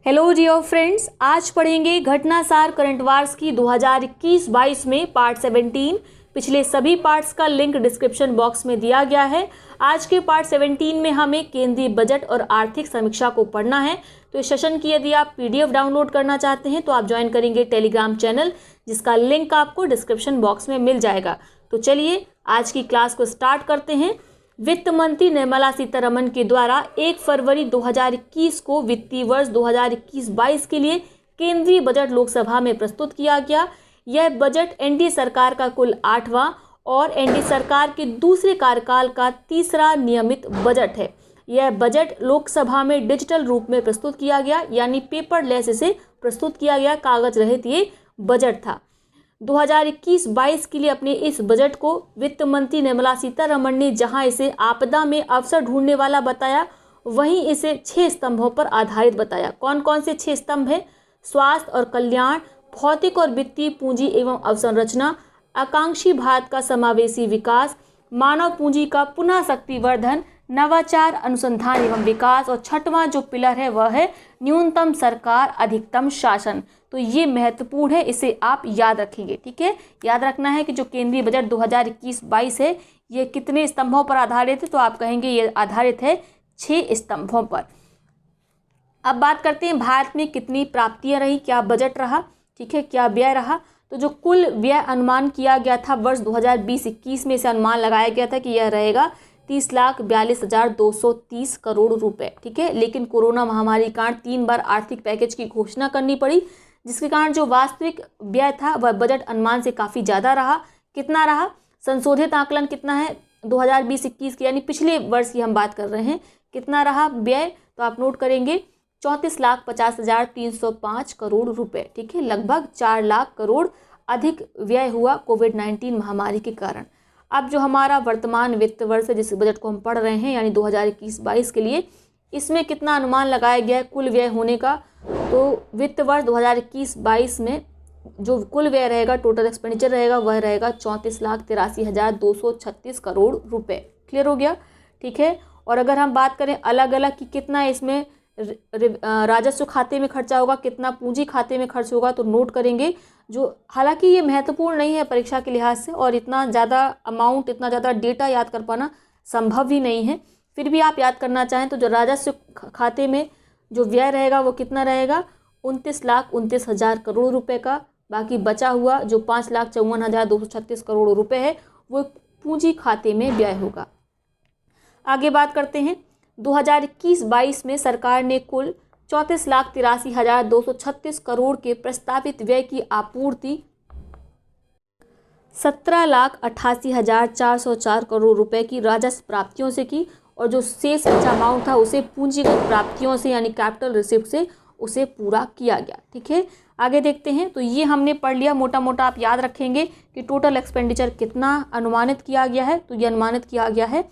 Hello dear friends, आज पढ़ेंगे घटनासार current wars की 2021-22 में पार्ट 17। पिछले सभी पार्ट्स का लिंक डिस्क्रिप्शन बॉक्स में दिया गया है। आज के पार्ट 17 में हमें केंद्रीय बजट और आर्थिक समीक्षा को पढ़ना है। तो इस सेशन की यदि आप पीडीएफ डाउनलोड करना चाहते हैं तो आप ज्वाइन करेंगे टेलीग्राम चैनल, जिसका लिंक आपको डिस्क्रिप्शन बॉक्स में मिल जाएगा। तो चलिए आज की क्लास को स्टार्ट करते हैं। वित्त मंत्री निर्मला सीतारमण के द्वारा 1 फरवरी 2021 को वित्तीय वर्ष 2021-22 के लिए केंद्रीय बजट लोकसभा में प्रस्तुत किया गया। यह बजट एनडीए सरकार का कुल 8वां और एनडीए सरकार के दूसरे कार्यकाल का तीसरा नियमित बजट है। यह बजट लोकसभा में डिजिटल रूप में प्रस्तुत किया गया, यानी पेपरलेस इसे प्रस्तुत किया गया, कागज रहित ये बजट था। 2021-22 के लिए अपने इस बजट को वित्त मंत्री निर्मला सीतारमण ने जहां इसे आपदा में अवसर ढूंढने वाला बताया, वहीं इसे 6 स्तंभों पर आधारित बताया। कौन कौन से 6 स्तंभ हैं? स्वास्थ्य और कल्याण, भौतिक और वित्तीय पूंजी एवं अवसंरचना, आकांक्षी भारत का समावेशी विकास, मानव पूंजी का पुनः शक्तिवर्धन, नवाचार, अनुसंधान एवं विकास, और छठवां जो पिलर है वह है न्यूनतम सरकार अधिकतम शासन। तो ये महत्वपूर्ण है, इसे आप याद रखेंगे। ठीक है, याद रखना है कि जो केंद्रीय बजट 2021-22 है ये कितने स्तंभों पर आधारित है, तो आप कहेंगे ये आधारित है 6 स्तंभों पर। अब बात करते हैं भारत में कितनी प्राप्तियां रही, क्या बजट रहा, ठीक है, क्या व्यय रहा। तो जो कुल व्यय अनुमान किया गया था वर्ष 2020-21 में, इसे अनुमान लगाया गया था कि यह रहेगा 30,42,230 करोड़ रुपए। ठीक है, लेकिन कोरोना महामारी के कारण 3 बार आर्थिक पैकेज की घोषणा करनी पड़ी, जिसके कारण जो वास्तविक व्यय था वह बजट अनुमान से काफ़ी ज़्यादा रहा। कितना रहा? संशोधित आकलन कितना है 2020-21 की, यानी पिछले वर्ष की हम बात कर रहे हैं। कितना रहा व्यय? तो आप नोट करेंगे 34,50,305 करोड़ रुपए। ठीक है, लगभग 4 लाख करोड़ अधिक व्यय हुआ कोविड-19 महामारी के कारण। अब जो हमारा वर्तमान वित्त वर्ष है, जिस बजट को हम पढ़ रहे हैं, यानी 2021-22 के लिए, इसमें कितना अनुमान लगाया गया है कुल व्यय होने का? तो वित्त वर्ष 2021-22 में जो कुल व्यय रहेगा, टोटल एक्सपेंडिचर रहेगा, वह रहेगा 34,83,236 करोड़ रुपए। क्लियर हो गया? ठीक है, और अगर हम बात करें अलग अलग कि कितना इसमें राजस्व खाते में खर्चा होगा, कितना पूंजी खाते में खर्च होगा, तो नोट करेंगे। जो हालांकि ये महत्वपूर्ण नहीं है परीक्षा के लिहाज से, और इतना ज़्यादा अमाउंट, इतना ज़्यादा डेटा याद कर पाना संभव ही नहीं है, फिर भी आप याद करना चाहें तो जो राजस्व खाते में जो व्यय रहेगा वो कितना रहेगा? 29,29,000 करोड़ रुपए का। बाकी बचा हुआ जो 5,54,236 करोड़ रुपए है वो पूंजी खाते में व्यय होगा। आगे बात करते हैं। 2021-22 में सरकार ने कुल 34,83,236 करोड़ के प्रस्तावित व्यय की आपूर्ति 17,88,404 करोड़ रुपए की राजस्व प्राप्तियों से की, और जो शेष बचा अमाउंट था उसे पूंजीगत प्राप्तियों से, यानी कैपिटल रिसिप्ट से उसे पूरा किया गया। ठीक है, आगे देखते हैं। तो ये हमने पढ़ लिया, मोटा मोटा आप याद रखेंगे कि टोटल एक्सपेंडिचर कितना अनुमानित किया गया है। तो ये अनुमानित किया गया है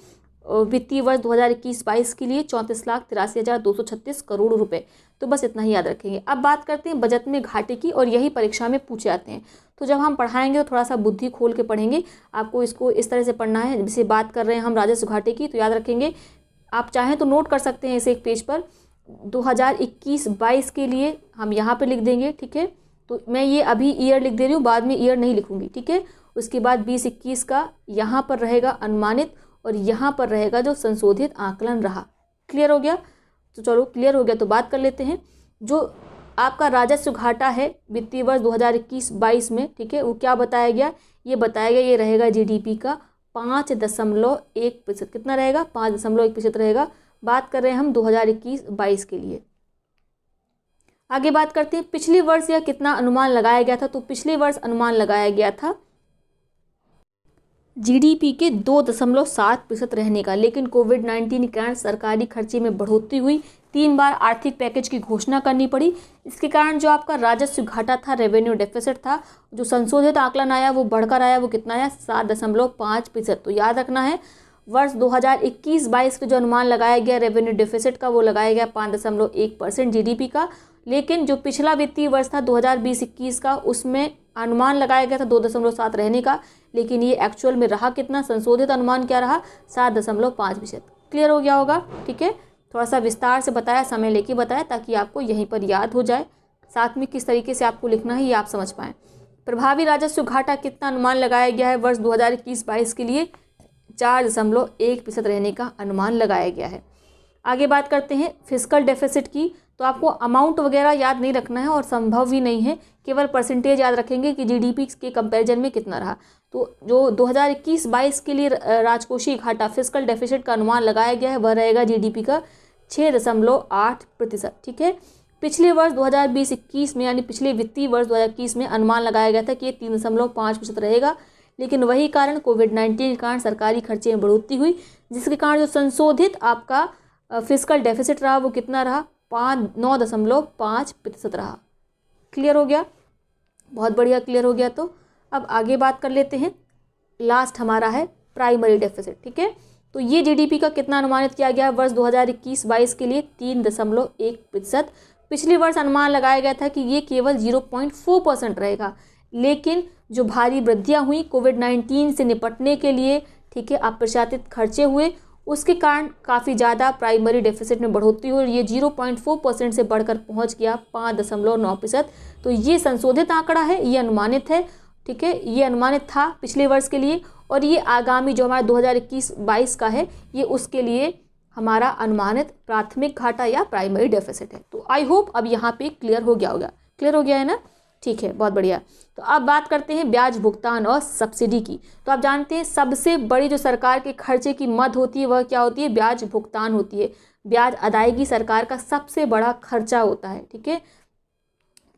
वित्तीय वर्ष 2021-22 के लिए 34,83,236 करोड़ रुपए। तो बस इतना ही याद रखेंगे। अब बात करते हैं बजट में घाटे की, और यही परीक्षा में पूछे जाते हैं। तो जब हम पढ़ाएंगे तो थोड़ा सा बुद्धि खोल के पढ़ेंगे। आपको इसको इस तरह से पढ़ना है, जैसे बात कर रहे हैं हम राजस्व घाटे की, तो याद रखेंगे। आप चाहें तो नोट कर सकते हैं इसे एक पेज पर। 2021-22 के लिए हम यहाँ पर लिख देंगे। ठीक है, तो मैं ये अभी ईयर लिख दे रही हूँ, बाद में ईयर नहीं लिखूंगी। ठीक है, उसके बाद 20-21 का यहाँ पर रहेगा अनुमानित, और यहाँ पर रहेगा जो संशोधित आकलन रहा। क्लियर हो गया? तो चलो, क्लियर हो गया तो बात कर लेते हैं। जो आपका राजस्व घाटा है वित्तीय वर्ष 2021-22 में, ठीक है, वो क्या बताया गया? ये बताया गया ये रहेगा जीडीपी का 5.1%। कितना रहेगा? 5.1% रहेगा। बात कर रहे हैं हम 2021-22 के लिए। आगे बात करते हैं पिछले वर्ष यह कितना अनुमान लगाया गया था। तो पिछले वर्ष अनुमान लगाया गया था जीडीपी के 2.7% रहने का, लेकिन कोविड-19 के कारण सरकारी खर्चे में बढ़ोतरी हुई, 3 बार आर्थिक पैकेज की घोषणा करनी पड़ी। इसके कारण जो आपका राजस्व घाटा था, रेवेन्यू डेफिसिट था, जो संशोधित आकलन आया वो बढ़कर आया, वो कितना आया? 7.5%। तो याद रखना है वर्ष 2021-22 का जो अनुमान लगाया गया रेवेन्यू डेफिसिट का, वो लगाया गया 5.1% जीडीपी का। लेकिन जो पिछला वित्तीय वर्ष था 2020-21 का, उसमें अनुमान लगाया गया था 2.7 रहने का, लेकिन ये एक्चुअल में रहा कितना? संशोधित अनुमान क्या रहा? 7.5%। क्लियर हो गया होगा? ठीक है, थोड़ा सा विस्तार से बताया, समय लेके बताया, ताकि आपको यहीं पर याद हो जाए। साथ में किस तरीके से आपको लिखना है ये आप समझ पाएँ। प्रभावी राजस्व घाटा कितना अनुमान लगाया गया है वर्ष 2021-22 के लिए? 4.1% रहने का अनुमान लगाया गया है। आगे बात करते हैं फिस्कल डेफिसिट की। तो आपको अमाउंट वगैरह याद नहीं रखना है और संभव भी नहीं है, केवल परसेंटेज याद रखेंगे कि जीडीपी के कंपैरिजन में कितना रहा। तो जो 2021-22 के लिए राजकोषीय घाटा फिस्कल डेफिसिट का अनुमान लगाया गया है वह रहेगा जीडीपी का 6.8%। ठीक है। पिछले वर्ष 2020-21 में यानी पिछले वित्तीय वर्ष 2021 में अनुमान लगाया गया था कि ये 3.5% रहेगा, लेकिन वही कारण कोविड-19 के कारण सरकारी खर्चे में बढ़ोतरी हुई, जिसके कारण जो संशोधित आपका फिस्कल डेफिसिट रहा वो कितना रहा? 9.5% रहा। क्लियर हो गया? बहुत बढ़िया, क्लियर हो गया। तो अब आगे बात कर लेते हैं। लास्ट हमारा है प्राइमरी डेफिसिट। ठीक है। तो ये जीडीपी का कितना अनुमानित किया गया है वर्ष 2021-22 के लिए? 3.1%। पिछले वर्ष अनुमान लगाया गया था कि ये केवल 0.4% रहेगा, लेकिन जो भारी वृद्धियां हुई कोविड-19 से निपटने के लिए, ठीक है, अप्रत्याशित खर्चे हुए, उसके कारण काफ़ी ज़्यादा प्राइमरी डेफिसिट में बढ़ोतरी हुई और ये 0.4% से बढ़कर पहुंच गया 5.9%। तो ये संशोधित आंकड़ा है, ये अनुमानित है। ठीक है, ये अनुमानित था पिछले वर्ष के लिए, और ये आगामी जो हमारा 2021-22 का है ये उसके लिए हमारा अनुमानित प्राथमिक घाटा या प्राइमरी डेफिसिट है। तो आई होप अब यहाँ पे क्लियर हो गया होगा। क्लियर हो गया है ना? ठीक है, बहुत बढ़िया। तो अब बात करते हैं ब्याज भुगतान और सब्सिडी की। तो आप जानते हैं सबसे बड़ी जो सरकार के खर्चे की मद होती है वह क्या होती है? ब्याज भुगतान होती है। ब्याज अदायगी सरकार का सबसे बड़ा खर्चा होता है। ठीक है,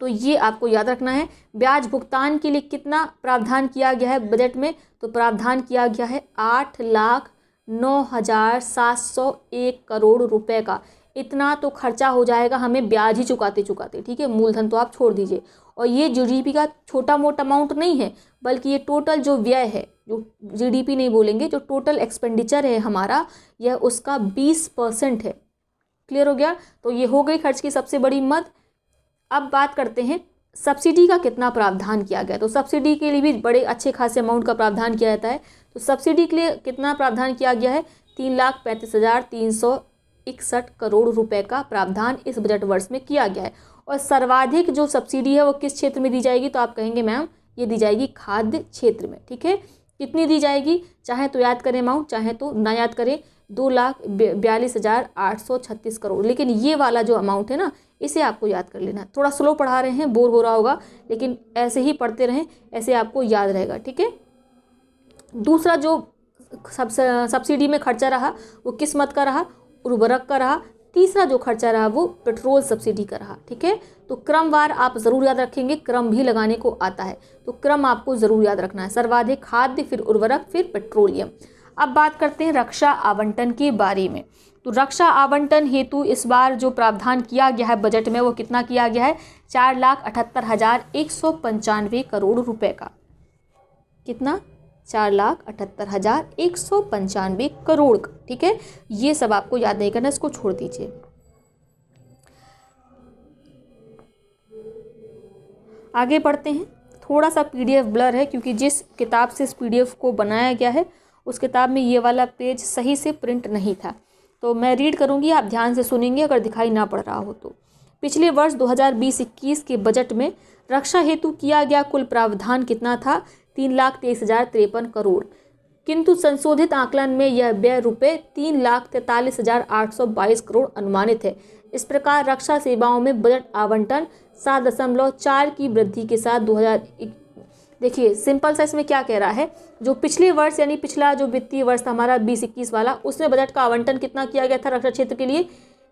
तो ये आपको याद रखना है। ब्याज भुगतान के लिए कितना प्रावधान किया गया है बजट में? तो प्रावधान किया गया है 8,09,701 करोड़ रुपए का। इतना तो खर्चा हो जाएगा हमें ब्याज ही चुकाते चुकाते। ठीक है, मूलधन तो आप छोड़ दीजिए। और ये जीडीपी का छोटा मोटा अमाउंट नहीं है, बल्कि ये टोटल जो व्यय है, जो जीडीपी नहीं बोलेंगे, जो टोटल एक्सपेंडिचर है हमारा, यह उसका 20% है। क्लियर हो गया? तो ये हो गई खर्च की सबसे बड़ी मद। अब बात करते हैं सब्सिडी का कितना प्रावधान किया गया। तो सब्सिडी के लिए भी बड़े अच्छे खासे अमाउंट का प्रावधान किया जाता है। तो सब्सिडी के लिए कितना प्रावधान किया गया है? 3,35,361 करोड़ रुपए का प्रावधान इस बजट वर्ष में किया गया है। और सर्वाधिक जो सब्सिडी है वो किस क्षेत्र में दी जाएगी? तो आप कहेंगे मैम ये दी जाएगी खाद्य क्षेत्र में। ठीक है, कितनी दी जाएगी? चाहे तो याद करें अमाउंट, चाहे तो ना याद करें। 2,42,836 करोड़। लेकिन ये वाला जो अमाउंट है ना, इसे आपको याद कर लेना। थोड़ा स्लो पढ़ा रहे हैं, बोर हो रहा होगा, लेकिन ऐसे ही पढ़ते रहें, ऐसे आपको याद रहेगा। ठीक है। दूसरा जो सब्सिडी में खर्चा रहा वो किस मद का रहा? उर्वरक का रहा। तीसरा जो खर्चा रहा वो पेट्रोल सब्सिडी का रहा। ठीक है, तो क्रमवार आप ज़रूर याद रखेंगे, क्रम भी लगाने को आता है, तो क्रम आपको ज़रूर याद रखना है। सर्वाधिक खाद्य, फिर उर्वरक, फिर पेट्रोलियम। अब बात करते हैं रक्षा आवंटन के बारे में। तो रक्षा आवंटन हेतु इस बार जो प्रावधान किया गया है बजट में वो कितना किया गया है? 4,78,195 करोड़ रुपए का। कितना? 4,78,195 करोड़ का। ठीक है, ये सब आपको याद नहीं करना, इसको छोड़ दीजिए। आगे बढ़ते हैं। थोड़ा सा पीडीएफ ब्लर है क्योंकि जिस किताब से इस पीडीएफ को बनाया गया है उस किताब में ये वाला पेज सही से प्रिंट नहीं था, तो मैं रीड करूंगी, आप ध्यान से सुनेंगे अगर दिखाई ना पड़ रहा हो तो। पिछले वर्ष 2020-21 के बजट में रक्षा हेतु किया गया कुल प्रावधान कितना था? 3,23,053 करोड़। किंतु संशोधित आकलन में यह व्यय रुपये 3,43,822 करोड़ अनुमानित है। इस प्रकार रक्षा सेवाओं में बजट आवंटन 7.4 की वृद्धि के साथ 2000। देखिए सिंपल सा इसमें क्या कह रहा है, जो पिछले वर्ष यानी पिछला जो वित्तीय वर्ष था हमारा 20-21 वाला, उसमें बजट का आवंटन कितना किया गया था रक्षा क्षेत्र के लिए?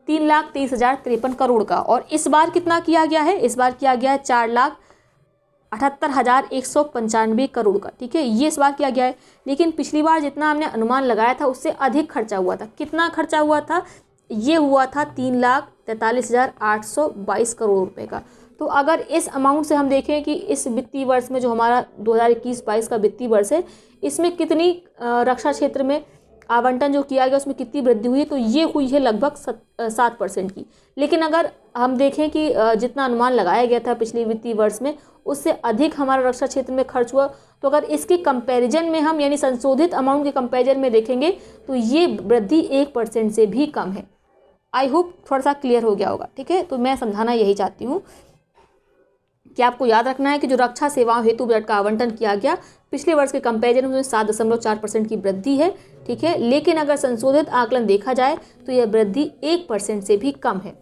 3,23,053 करोड़ का। और इस बार कितना किया गया है? इस बार किया गया है 4,78,195 करोड़ का। ठीक है, ये इस बार किया गया है। लेकिन पिछली बार जितना हमने अनुमान लगाया था उससे अधिक खर्चा हुआ था। कितना खर्चा हुआ था? ये हुआ था 3,43,822 करोड़ रुपए का। तो अगर इस अमाउंट से हम देखें कि इस वित्तीय वर्ष में जो हमारा 2021-22 का वित्तीय वर्ष है, इसमें कितनी रक्षा क्षेत्र में आवंटन जो किया गया उसमें कितनी वृद्धि हुई है, तो ये हुई है लगभग 7% की। लेकिन अगर हम देखें कि जितना अनुमान लगाया गया था पिछले वित्तीय वर्ष में उससे अधिक हमारा रक्षा क्षेत्र में खर्च हुआ, तो अगर इसके कंपैरिजन में हम यानी संशोधित अमाउंट के कंपैरिजन में देखेंगे तो ये वृद्धि 1% से भी कम है। आई होप थोड़ा सा क्लियर हो गया होगा, ठीक है। तो मैं समझाना यही चाहती हूँ कि आपको याद रखना है कि जो रक्षा सेवाओं हेतु बजट का आवंटन किया गया पिछले वर्ष के कंपेरिजन में 7.4% की वृद्धि है, ठीक है। लेकिन अगर संशोधित आकलन देखा जाए तो यह वृद्धि 1% से भी कम है।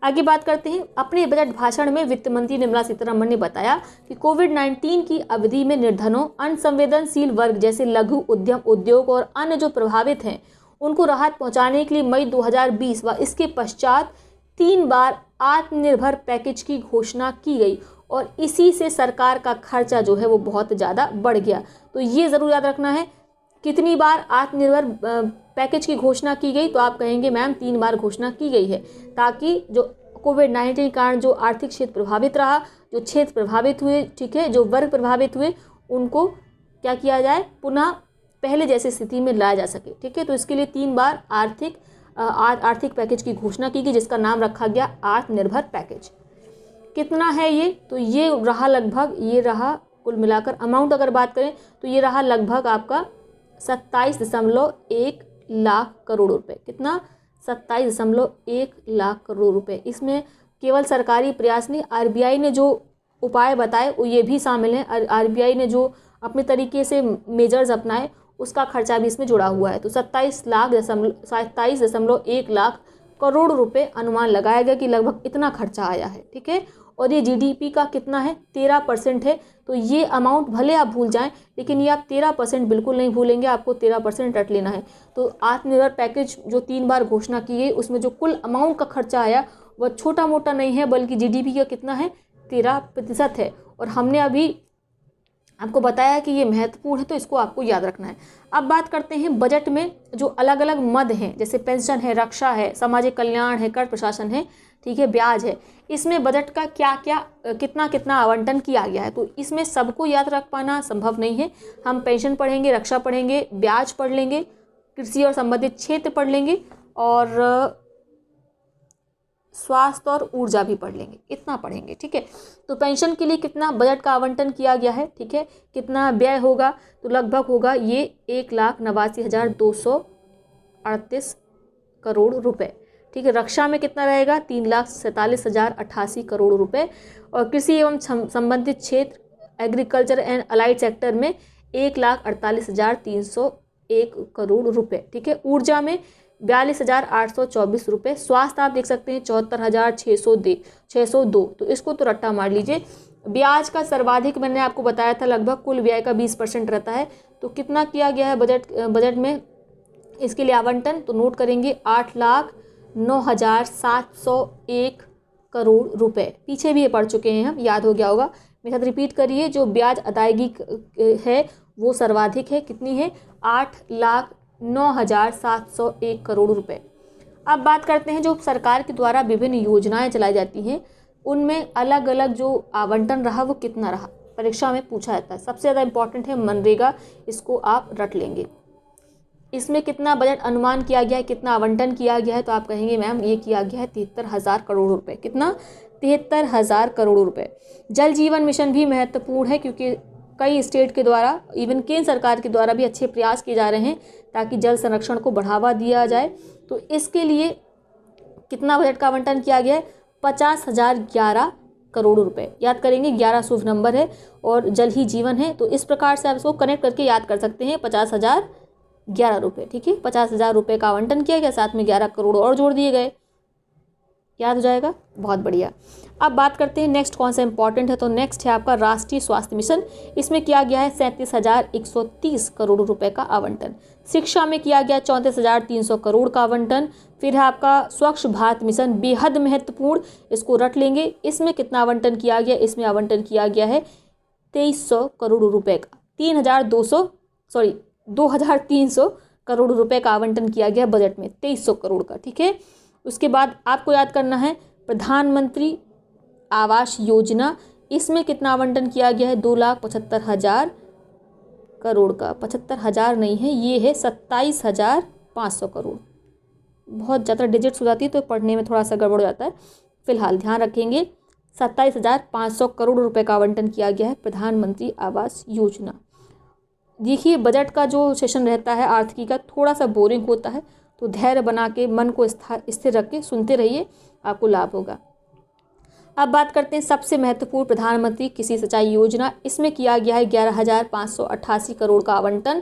आगे बात करते हैं। अपने बजट भाषण में वित्त मंत्री निर्मला सीतारमण ने बताया कि कोविड-19 की अवधि में निर्धनों, अनसंवेदनशील वर्ग जैसे लघु उद्यम, उद्योग और अन्य जो प्रभावित हैं उनको राहत पहुंचाने के लिए मई 2020 व इसके पश्चात 3 बार आत्मनिर्भर पैकेज की घोषणा की गई और इसी से सरकार का खर्चा जो है वो बहुत ज़्यादा बढ़ गया। तो ये ज़रूर याद रखना है कितनी बार आत्मनिर्भर पैकेज की घोषणा की गई, तो आप कहेंगे मैम 3 बार घोषणा की गई है, ताकि जो कोविड-19 के कारण जो आर्थिक क्षेत्र प्रभावित रहा, जो क्षेत्र प्रभावित हुए, ठीक है, जो वर्ग प्रभावित हुए, उनको क्या किया जाए, पुनः पहले जैसी स्थिति में लाया जा सके, ठीक है। तो इसके लिए 3 बार आर्थिक पैकेज की घोषणा की गई, जिसका नाम रखा गया आत्मनिर्भर पैकेज। कितना है ये, तो ये रहा लगभग, ये रहा कुल मिलाकर अमाउंट अगर बात करें तो ये रहा लगभग आपका 27.1 लाख करोड़ रुपए। कितना? 27.1 लाख करोड़ रुपए। इसमें केवल सरकारी प्रयास नहीं, आरबीआई ने जो उपाय बताए वो ये भी शामिल हैं। आरबीआई ने जो अपने तरीके से मेजर्स अपनाए उसका खर्चा भी इसमें जुड़ा हुआ है। तो 27.1 लाख करोड़ रुपए अनुमान लगाया गया कि लगभग इतना खर्चा आया है, ठीक है। और ये जीडीपी का कितना है, 13% है। तो ये अमाउंट भले आप भूल जाएं, लेकिन ये आप 13% बिल्कुल नहीं भूलेंगे, आपको 13% रट लेना है। तो आत्मनिर्भर पैकेज जो 3 बार घोषणा की गई उसमें जो कुल अमाउंट का खर्चा आया वह छोटा मोटा नहीं है, बल्कि जीडीपी का कितना है, 13% है। और हमने अभी आपको बताया कि ये महत्वपूर्ण है, तो इसको आपको याद रखना है। अब बात करते हैं बजट में जो अलग अलग मद हैं, जैसे पेंशन है, रक्षा है, सामाजिक कल्याण है, कर प्रशासन है, ठीक है, ब्याज है। इसमें बजट का क्या क्या कितना कितना आवंटन किया गया है, तो इसमें सबको याद रख पाना संभव नहीं है। हम पेंशन पढ़ेंगे, रक्षा पढ़ेंगे, ब्याज पढ़ लेंगे, कृषि और संबंधित क्षेत्र पढ़ लेंगे और स्वास्थ्य और ऊर्जा भी पढ़ लेंगे, इतना पढ़ेंगे, ठीक है। तो पेंशन के लिए कितना बजट का आवंटन किया गया है, ठीक है, कितना व्यय होगा, तो लगभग होगा ये 1,89,238 करोड़ रुपए, ठीक है। रक्षा में कितना रहेगा, 3,47,088 करोड़ रुपए। और कृषि एवं संबंधित क्षेत्र, एग्रीकल्चर एंड अलाइड सेक्टर में 1,48,301 करोड़ रुपए, ठीक है। ऊर्जा में 42,824 रुपये। स्वास्थ्य आप देख सकते हैं 74,602। तो इसको तो रट्टा मार लीजिए। ब्याज का सर्वाधिक मैंने आपको बताया था, लगभग कुल व्यय का 20% रहता है। तो कितना किया गया है बजट में इसके लिए आवंटन, तो नोट करेंगे 8,09,701 करोड़ रुपए। पीछे भी ये पढ़ चुके हैं हम, याद हो गया होगा। मेरे साथ रिपीट करिए, जो ब्याज अदायगी है वो सर्वाधिक है, कितनी है, 8,09,701 करोड़ रुपए। अब बात करते हैं जो सरकार के द्वारा विभिन्न योजनाएं चलाई जाती हैं उनमें अलग अलग जो आवंटन रहा वो कितना रहा, परीक्षा में पूछा जाता है। सबसे ज़्यादा इंपॉर्टेंट है मनरेगा, इसको आप रट लेंगे। इसमें कितना बजट अनुमान किया गया है, कितना आवंटन किया गया है, तो आप कहेंगे मैम ये किया गया है 73,000 करोड़ रुपए। कितना? 73,000 करोड़ रुपए। जल जीवन मिशन भी महत्वपूर्ण है, क्योंकि कई स्टेट के द्वारा, इवन केंद्र सरकार के द्वारा भी अच्छे प्रयास किए जा रहे हैं ताकि जल संरक्षण को बढ़ावा दिया जाए। तो इसके लिए कितना बजट का आवंटन किया गया है, 50,011 करोड़ रुपए। याद करेंगे, 11 शुभ नंबर है और जल ही जीवन है, तो इस प्रकार से आप इसको कनेक्ट करके याद कर सकते हैं। 50,011 रुपये, ठीक है। 50,000 रुपये का आवंटन किया गया, साथ में 11 करोड़ और जोड़ दिए गए, याद हो जाएगा, बहुत बढ़िया। अब बात करते हैं नेक्स्ट कौन सा इंपॉर्टेंट है, तो नेक्स्ट है आपका राष्ट्रीय स्वास्थ्य मिशन। इसमें किया गया है 37,130 करोड़ रुपए का आवंटन। शिक्षा में किया गया 34,300 करोड़ का आवंटन। फिर है आपका स्वच्छ भारत मिशन, बेहद महत्वपूर्ण, इसको रट लेंगे। इसमें कितना आवंटन किया गया, इसमें आवंटन किया गया है 2,300 करोड़ रुपए का। 2,300 करोड़ रुपए का आवंटन किया गया बजट में, 2,300 करोड़ का, ठीक है। उसके बाद आपको याद करना है प्रधानमंत्री आवास योजना, इसमें कितना आवंटन किया गया है, 2,75,000 करोड़ का। 75,000 नहीं है, ये है 27,500 करोड़। बहुत ज़्यादा डिजिट्स हो जाती है तो पढ़ने में थोड़ा सा गड़बड़ हो जाता है। फिलहाल ध्यान रखेंगे 27,500 करोड़ रुपए का आवंटन किया गया है प्रधानमंत्री आवास योजना। देखिए बजट का जो सेशन रहता है आर्थिकी का, थोड़ा सा बोरिंग होता है, तो धैर्य बना के मन को स्थिर रख के सुनते रहिए, आपको लाभ होगा। अब बात करते हैं सबसे महत्वपूर्ण प्रधानमंत्री कृषि सिंचाई योजना। इसमें किया गया है 11,588 करोड़ का आवंटन।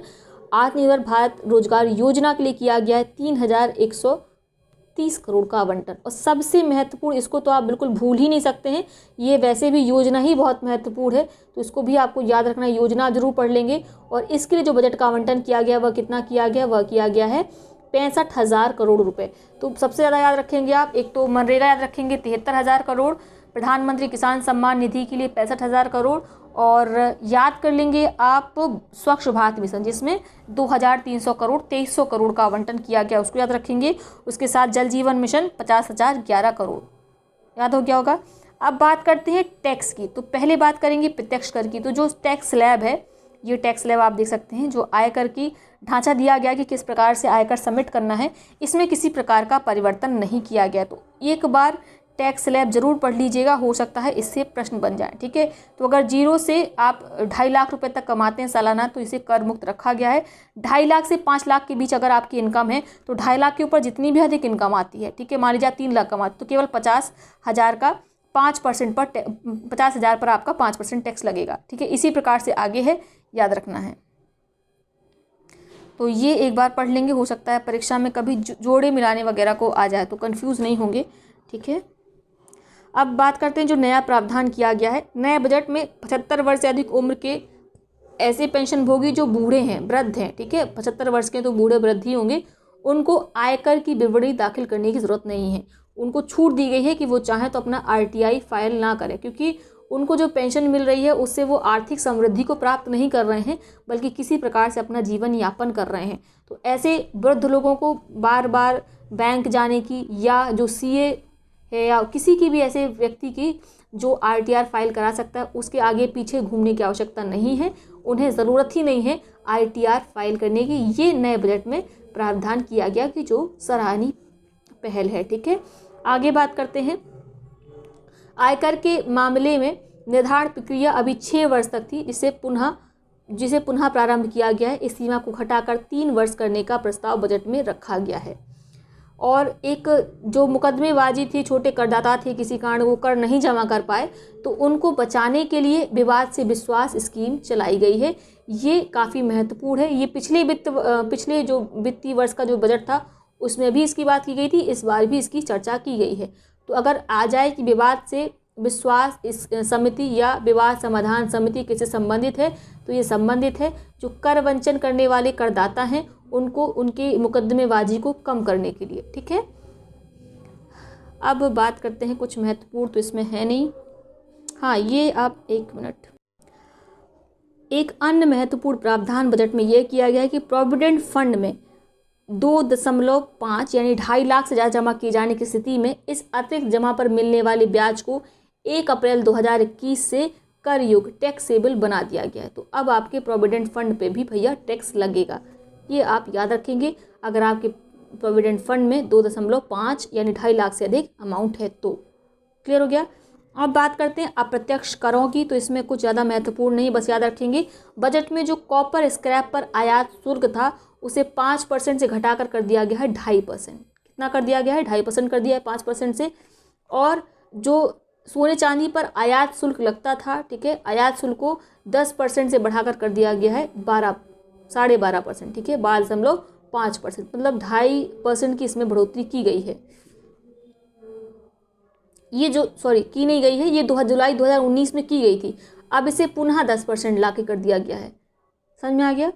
आत्मनिर्भर भारत रोजगार योजना के लिए किया गया है 3,130 करोड़ का आवंटन। और सबसे महत्वपूर्ण, इसको तो आप बिल्कुल भूल ही नहीं सकते हैं, ये वैसे भी योजना ही बहुत महत्वपूर्ण है, तो इसको भी आपको याद रखना, योजना जरूर पढ़ लेंगे। और इसके लिए जो बजट का आवंटन किया गया वह कितना किया गया, वह किया गया है 65,000 करोड़ रुपए। तो सबसे ज़्यादा याद रखेंगे आप, एक तो मनरेगा याद रखेंगे 73,000 करोड़, प्रधानमंत्री किसान सम्मान निधि के लिए 65,000 करोड़, और याद कर लेंगे आप स्वच्छ भारत मिशन जिसमें 2,300 करोड़ 2,300 करोड़ का आवंटन किया गया, उसको याद रखेंगे। उसके साथ जल जीवन मिशन 50,011 करोड़, याद हो गया होगा। अब बात करते हैं टैक्स की। तो पहले बात करेंगे प्रत्यक्ष कर की। तो जो टैक्स स्लैब है, ये टैक्स स्लैब आप देख सकते हैं, जो आयकर की ढांचा दिया गया कि किस प्रकार से आयकर सबमिट करना है, इसमें किसी प्रकार का परिवर्तन नहीं किया गया। तो एक बार टैक्स स्लैब जरूर पढ़ लीजिएगा, हो सकता है इससे प्रश्न बन जाए, ठीक है। तो अगर जीरो से आप 2.5 लाख रुपए तक कमाते हैं सालाना, तो इसे कर मुक्त रखा गया है। 2.5 लाख से 5 लाख के बीच अगर आपकी इनकम है, तो 2.5 लाख के ऊपर जितनी भी अधिक इनकम आती है, ठीक है, मान लीजिए 3 लाख कमाते, तो केवल 50,000 का 5% पर 50,000 पर आपका 5% टैक्स लगेगा, ठीक है। इसी प्रकार से आगे है, याद रखना है। तो ये एक बार पढ़ लेंगे, हो सकता है परीक्षा में कभी जोड़े मिलाने वगैरह को आ जाए तो कंफ्यूज नहीं होंगे, ठीक है। अब बात करते हैं जो नया प्रावधान किया गया है। नए बजट में 75 वर्ष से अधिक उम्र के ऐसे पेंशन भोगी जो बूढ़े हैं, वृद्ध हैं, ठीक है, 75 वर्ष के तो बूढ़े वृद्ध ही होंगे, उनको आयकर की विवरणी दाखिल करने की ज़रूरत नहीं है। उनको छूट दी गई है कि वो चाहें तो अपना RTI फाइल ना करें, क्योंकि उनको जो पेंशन मिल रही है उससे वो आर्थिक समृद्धि को प्राप्त नहीं कर रहे हैं, बल्कि किसी प्रकार से अपना जीवन यापन कर रहे हैं। तो ऐसे वृद्ध लोगों को बार बार बैंक जाने की, या जो CA है या किसी की भी ऐसे व्यक्ति की जो RTR फाइल करा सकता है, उसके आगे पीछे घूमने की आवश्यकता नहीं है। उन्हें ज़रूरत ही नहीं है RTR फाइल करने की। ये नए बजट में प्रावधान किया गया कि जो सराहनीय पहल है, ठीक है। आगे बात करते हैं, आयकर के मामले में निर्धारण प्रक्रिया अभी 6 वर्ष तक थी, जिसे पुनः प्रारंभ किया गया है। इस सीमा को घटाकर 3 वर्ष करने का प्रस्ताव बजट में रखा गया है। और एक जो मुकदमेबाजी थी, छोटे करदाता थे, किसी कारण वो कर नहीं जमा कर पाए, तो उनको बचाने के लिए विवाद से विश्वास स्कीम चलाई गई है। ये काफ़ी महत्वपूर्ण है। ये पिछले जो वित्तीय वर्ष का जो बजट था उसमें भी इसकी बात की गई थी, इस बार भी इसकी चर्चा की गई है। तो अगर आ जाए कि विवाद से विश्वास इस समिति या विवाद समाधान समिति किससे संबंधित है, तो ये संबंधित है जो कर वंचन करने वाले करदाता हैं, उनको उनके मुकदमेबाजी को कम करने के लिए, ठीक है। अब बात करते हैं कुछ महत्वपूर्ण, तो इसमें है नहीं, हाँ ये आप एक मिनट, एक अन्य महत्वपूर्ण प्रावधान बजट में यह किया गया है कि प्रोविडेंट फंड में 2.5 यानी 2.5 लाख से ज़्यादा जमा किए जाने की स्थिति में इस अतिरिक्त जमा पर मिलने वाले ब्याज को 1 अप्रैल 2021 से कर योग्य टैक्सेबल बना दिया गया है। तो अब आपके प्रोविडेंट फंड पे भी भैया टैक्स लगेगा, ये आप याद रखेंगे। अगर आपके प्रोविडेंट फंड में 2.5 यानी 2.5 लाख से अधिक अमाउंट है तो। क्लियर हो गया। अब बात करते हैं अप्रत्यक्ष करों की। तो इसमें कुछ ज़्यादा महत्वपूर्ण नहीं, बस याद रखेंगे बजट में जो कॉपर स्क्रैप पर आयात शुल्क था उसे 5% से घटाकर कर दिया गया है 2.5%। कितना कर दिया गया है? 2.5% कर दिया है 5% से। और जो सोने चांदी पर आयात शुल्क लगता था, ठीक है, आयात शुल्क को 10% से बढ़ाकर कर दिया गया है 12.5%, ठीक है, 12.5%, मतलब 2.5% की इसमें बढ़ोतरी की गई है। ये जो की नहीं गई है, ये जुलाई 2019 में की गई थी। अब इसे पुनः 10% ला के कर दिया गया है। समझ में आ गया?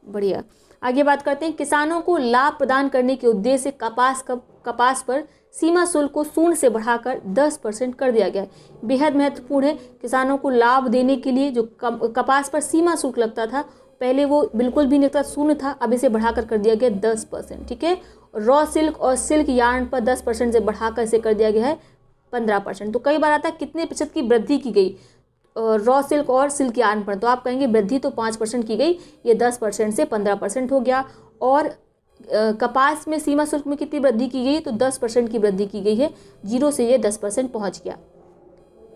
बढ़िया। आगे बात करते हैं, किसानों को लाभ प्रदान करने के उद्देश्य से कपास पर सीमा शुल्क को 0 से बढ़ाकर 10% कर दिया गया है। बेहद महत्वपूर्ण है। किसानों को लाभ देने के लिए जो कपास पर सीमा शुल्क लगता था, पहले वो बिल्कुल भी नहीं था, 0 था, अब इसे बढ़ाकर कर दिया गया 10%, ठीक है। रॉ सिल्क और सिल्क यार्न पर 10% से बढ़ाकर इसे कर दिया गया है 15%। तो कई बार आता है कितने प्रतिशत की वृद्धि की गई रॉ सिल्क और सिल्क यार्न पर, तो आप कहेंगे वृद्धि तो 5% की गई, ये 10% से 15% हो गया। और कपास में सीमा शुल्क में कितनी वृद्धि की गई? तो 10% की वृद्धि की गई है, 0 से ये 10% पहुंच गया।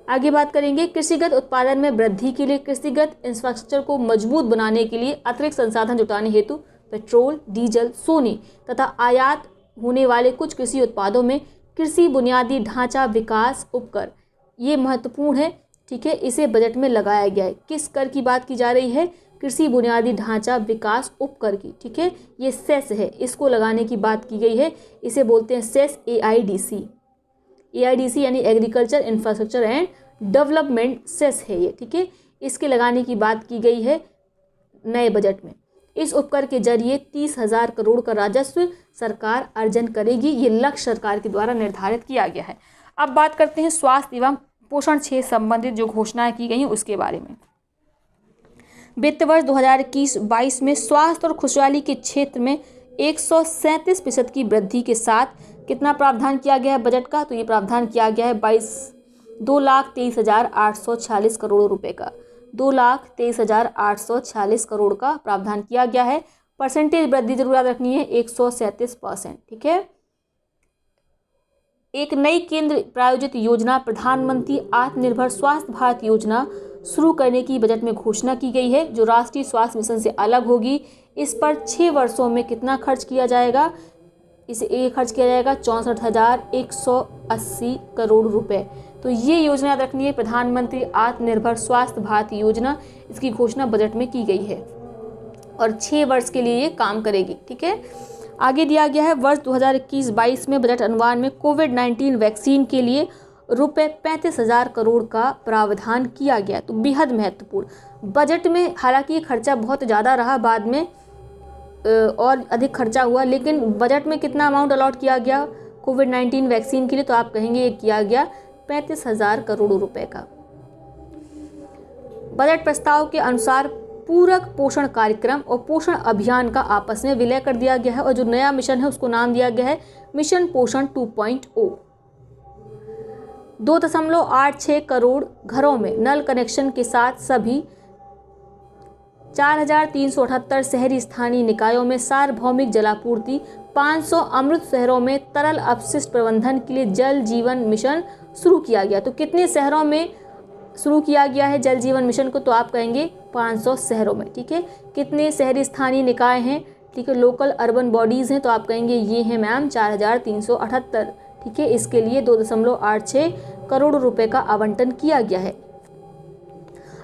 आगे बात करेंगे, कृषिगत उत्पादन में वृद्धि के लिए कृषिगत इंफ्रास्ट्रक्चर को मजबूत बनाने के लिए अतिरिक्त संसाधन जुटाने हेतु पेट्रोल, डीजल, सोने तथा आयात होने वाले कुछ कृषि उत्पादों में कृषि बुनियादी ढांचा विकास उपकर, ये महत्वपूर्ण है, ठीक है, इसे बजट में लगाया गया है। किस कर की बात की जा रही है? कृषि बुनियादी ढांचा विकास उपकर की, ठीक है, ये सेस है, इसको लगाने की बात की गई है, इसे बोलते हैं सेस, AIDC। AIDC यानी agriculture infrastructure and development cess है ये, ठीक है, इसके लगाने की बात की गई है नए बजट में। इस उपकर के जरिए 30,000 करोड़ का राजस्व सरकार अर्जन करेगी, ये लक्ष्य सरकार के द्वारा निर्धारित किया गया है। अब बात करते हैं स्वास्थ्य एवं पोषण से संबंधित जो घोषणाएं की गई हैं उसके बारे में। वित्त वर्ष 2021-22 में स्वास्थ्य और खुशहाली के क्षेत्र में 137% की वृद्धि के साथ कितना प्रावधान किया गया है बजट का? तो ये प्रावधान किया गया है 2,23,846 करोड़ रुपए का। 2,23,846 करोड़ का प्रावधान किया गया है। परसेंटेज वृद्धि जरूर याद रखनी है 137%, ठीक है। एक नई केंद्र प्रायोजित योजना प्रधानमंत्री आत्मनिर्भर स्वास्थ्य भारत योजना शुरू करने की बजट में घोषणा की गई है, जो राष्ट्रीय स्वास्थ्य मिशन से अलग होगी। इस पर 6 वर्षों में कितना खर्च किया जाएगा? इसे खर्च किया जाएगा 64,180 करोड़ रुपए। तो ये योजना याद रखनी है, प्रधानमंत्री आत्मनिर्भर स्वास्थ्य भारत योजना, इसकी घोषणा बजट में की गई है और 6 वर्ष के लिए ये काम करेगी, ठीक है। आगे दिया गया है वर्ष 2021-22 में बजट अनुमान में कोविड-19 वैक्सीन के लिए रुपए 35,000 करोड़ का प्रावधान किया गया। तो बेहद महत्वपूर्ण बजट में, हालांकि ये खर्चा बहुत ज़्यादा रहा, बाद में और अधिक खर्चा हुआ, लेकिन बजट में कितना अमाउंट अलॉट किया गया कोविड-19 वैक्सीन के लिए? तो आप कहेंगे ये किया गया 35,000 करोड़ रुपए का। बजट प्रस्ताव के अनुसार पूरक पोषण कार्यक्रम और पोषण अभियान का आपस में विलय कर दिया गया है और जो नया मिशन है उसको नाम दिया गया है मिशन पोषण 2.0। 2.86 करोड़ घरों में नल कनेक्शन के साथ सभी 4,378 शहरी स्थानीय निकायों में सार्वभौमिक जलापूर्ति, 500 अमृत शहरों में तरल अपशिष्ट प्रबंधन के लिए जल जीवन मिशन शुरू किया गया। तो कितने शहरों में शुरू किया गया है जल जीवन मिशन को? तो आप कहेंगे 500 शहरों में, ठीक है। कितने शहरी स्थानीय निकाय हैं? ठीक है, लोकल अर्बन बॉडीज़ हैं, तो आप कहेंगे ये हैं मैम 4,378, ठीक है। इसके लिए 2.86 करोड़ रुपए का आवंटन किया गया है।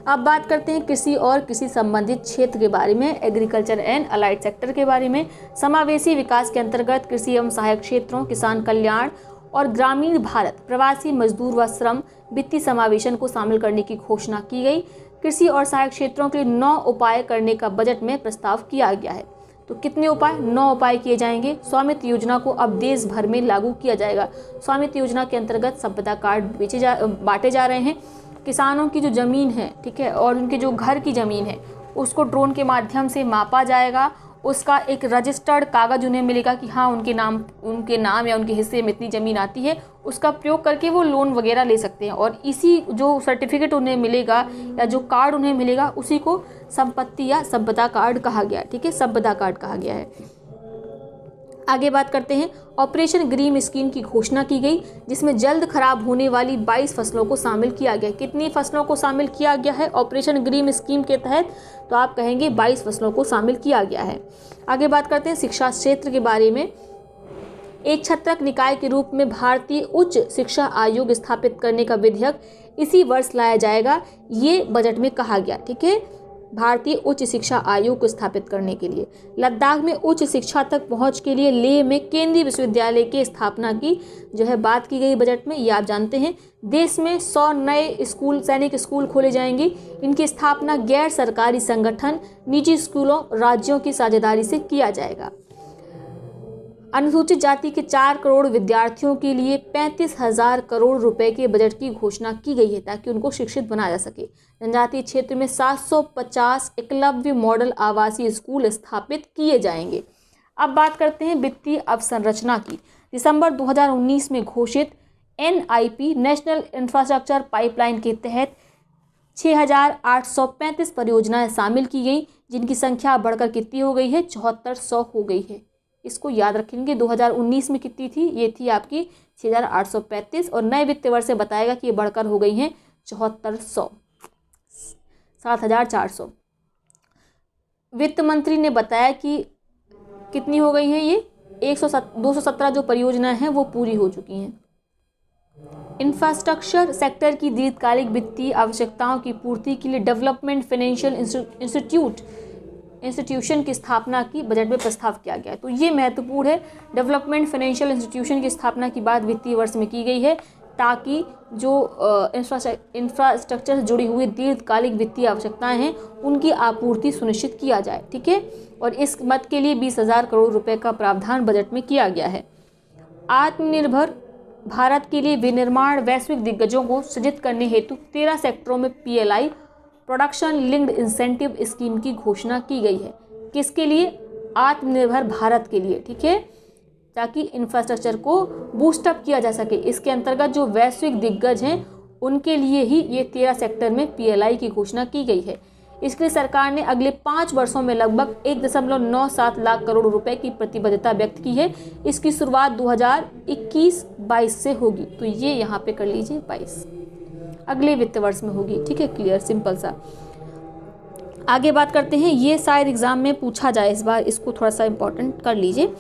अब बात करते हैं कृषि और कृषि संबंधित क्षेत्र के बारे में, एग्रीकल्चर एंड अलाइड सेक्टर के बारे में। समावेशी विकास के अंतर्गत कृषि एवं सहायक क्षेत्रों, किसान कल्याण और ग्रामीण भारत, प्रवासी मजदूर व श्रम वित्तीय समावेशन को शामिल करने की घोषणा की गई। कृषि और सहायक क्षेत्रों के लिए 9 उपाय करने का बजट में प्रस्ताव किया गया है। तो कितने उपाय? 9 उपाय किए जाएंगे। स्वामित्व योजना को अब देश भर में लागू किया जाएगा। स्वामित्व योजना के अंतर्गत संपदा कार्ड बांटे जा रहे हैं। किसानों की जो ज़मीन है, ठीक है, और उनके जो घर की ज़मीन है उसको ड्रोन के माध्यम से मापा जाएगा। उसका एक रजिस्टर्ड कागज़ उन्हें मिलेगा कि हाँ उनके नाम या उनके हिस्से में इतनी ज़मीन आती है। उसका प्रयोग करके वो लोन वगैरह ले सकते हैं और इसी जो सर्टिफिकेट उन्हें मिलेगा या जो कार्ड उन्हें मिलेगा उसी को संपत्ति या संपदा कार्ड कहा गया, ठीक है, संपदा कार्ड कहा गया है। आगे बात करते हैं, ऑपरेशन ग्रीन स्कीम की घोषणा की गई, जिसमें जल्द खराब होने वाली 22 फसलों को शामिल किया गया। कितनी फसलों को शामिल किया गया है ऑपरेशन ग्रीन स्कीम के तहत? तो आप कहेंगे 22 फसलों को शामिल किया गया है। आगे बात करते हैं शिक्षा क्षेत्र के बारे में। एक छत्रक निकाय के रूप में भारतीय उच्च शिक्षा आयोग स्थापित करने का विधेयक इसी वर्ष लाया जाएगा, ये बजट में कहा गया, ठीक है। भारतीय उच्च शिक्षा आयोग को स्थापित करने के लिए लद्दाख में उच्च शिक्षा तक पहुंच के लिए लेह में केंद्रीय विश्वविद्यालय की स्थापना की जो है बात की गई बजट में। ये आप जानते हैं। देश में 100 नए स्कूल, सैनिक स्कूल खोले जाएंगे। इनकी स्थापना गैर सरकारी संगठन, निजी स्कूलों, राज्यों की साझेदारी से किया जाएगा। अनुसूचित जाति के 4 करोड़ विद्यार्थियों के लिए 35,000 करोड़ रुपए के बजट की घोषणा की गई है ताकि उनको शिक्षित बनाया जा सके। जनजातीय क्षेत्र में 750 एकलव्य मॉडल आवासीय स्कूल स्थापित किए जाएंगे। अब बात करते हैं वित्तीय अवसंरचना की। दिसंबर 2019 में घोषित NIP नेशनल इंफ्रास्ट्रक्चर पाइपलाइन के तहत 6,835 परियोजनाएं शामिल की गई, जिनकी संख्या बढ़कर कितनी हो गई है? 7400 हो गई है। इसको याद रखेंगे। 2019 में कितनी थी? ये थी आपकी 6,835 और नए वित्त वर्ष से बताएगा कि ये बढ़कर हो गई हैं 7400, 7,400। वित्त मंत्री ने बताया कि कितनी हो गई है ये 217 जो परियोजनाएं हैं वो पूरी हो चुकी हैं। इंफ्रास्ट्रक्चर सेक्टर की दीर्घकालिक वित्तीय आवश्यकताओं की पूर्ति के लिए डेवलपमेंट फाइनेंशियल इंस्टीट्यूशन की स्थापना की बजट में प्रस्ताव किया गया है। तो ये महत्वपूर्ण है, डेवलपमेंट फाइनेंशियल इंस्टीट्यूशन की स्थापना की बात वित्तीय वर्ष में की गई है ताकि जो इंफ्रास्ट्रक्चर से जुड़ी हुई दीर्घकालिक वित्तीय आवश्यकताएं हैं उनकी आपूर्ति सुनिश्चित किया जाए। ठीक है, और इस मद के लिए 20,000 करोड़ रुपए का प्रावधान बजट में किया गया है। आत्मनिर्भर भारत के लिए विनिर्माण वैश्विक दिग्गजों को सृजित करने हेतु 13 सेक्टरों में PLI production linked incentive scheme की घोषणा की गई है। किसके लिए? आत्मनिर्भर भारत के लिए। ठीक है, ताकि इंफ्रास्ट्रक्चर को बूस्टअप किया जा सके। इसके अंतर्गत जो वैश्विक दिग्गज हैं उनके लिए ही ये 13 सेक्टर में PLI की घोषणा की गई है। इसके लिए सरकार ने अगले 5 वर्षों में लगभग 1.97 लाख करोड़ रुपए की प्रतिबद्धता व्यक्त की है। इसकी शुरुआत 2021-22 से होगी। तो ये यहाँ पे कर लीजिए 22 अगले वित्त वर्ष में होगी। ठीक है, क्लियर, सिंपल सा। आगे बात करते हैं, ये शायद एग्जाम में पूछा जाए इस बार, इसको थोड़ा सा इंपॉर्टेंट कर लीजिए।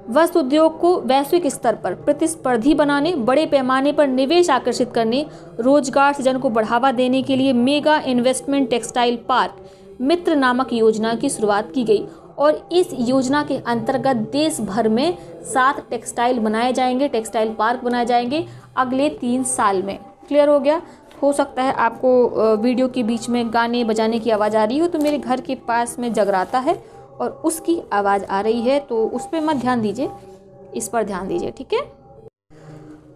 वस्त्र उद्योग को वैश्विक स्तर पर प्रतिस्पर्धी बनाने, बड़े पैमाने पर निवेश आकर्षित करने, रोजगार सृजन को बढ़ावा देने के लिए मेगा इन्वेस्टमेंट टेक्सटाइल पार्क मित्र नामक योजना की शुरुआत की गई और इस योजना के अंतर्गत देश भर में 7 टेक्सटाइल बनाए जाएंगे, टेक्सटाइल पार्क बनाए जाएंगे अगले 3 साल में। क्लियर हो गया? हो सकता है आपको वीडियो के बीच में गाने बजाने की आवाज़ आ रही हो, तो मेरे घर के पास में जगराता है और उसकी आवाज़ आ रही है, तो उस पर मत ध्यान दीजिए, इस पर ध्यान दीजिए। ठीक है,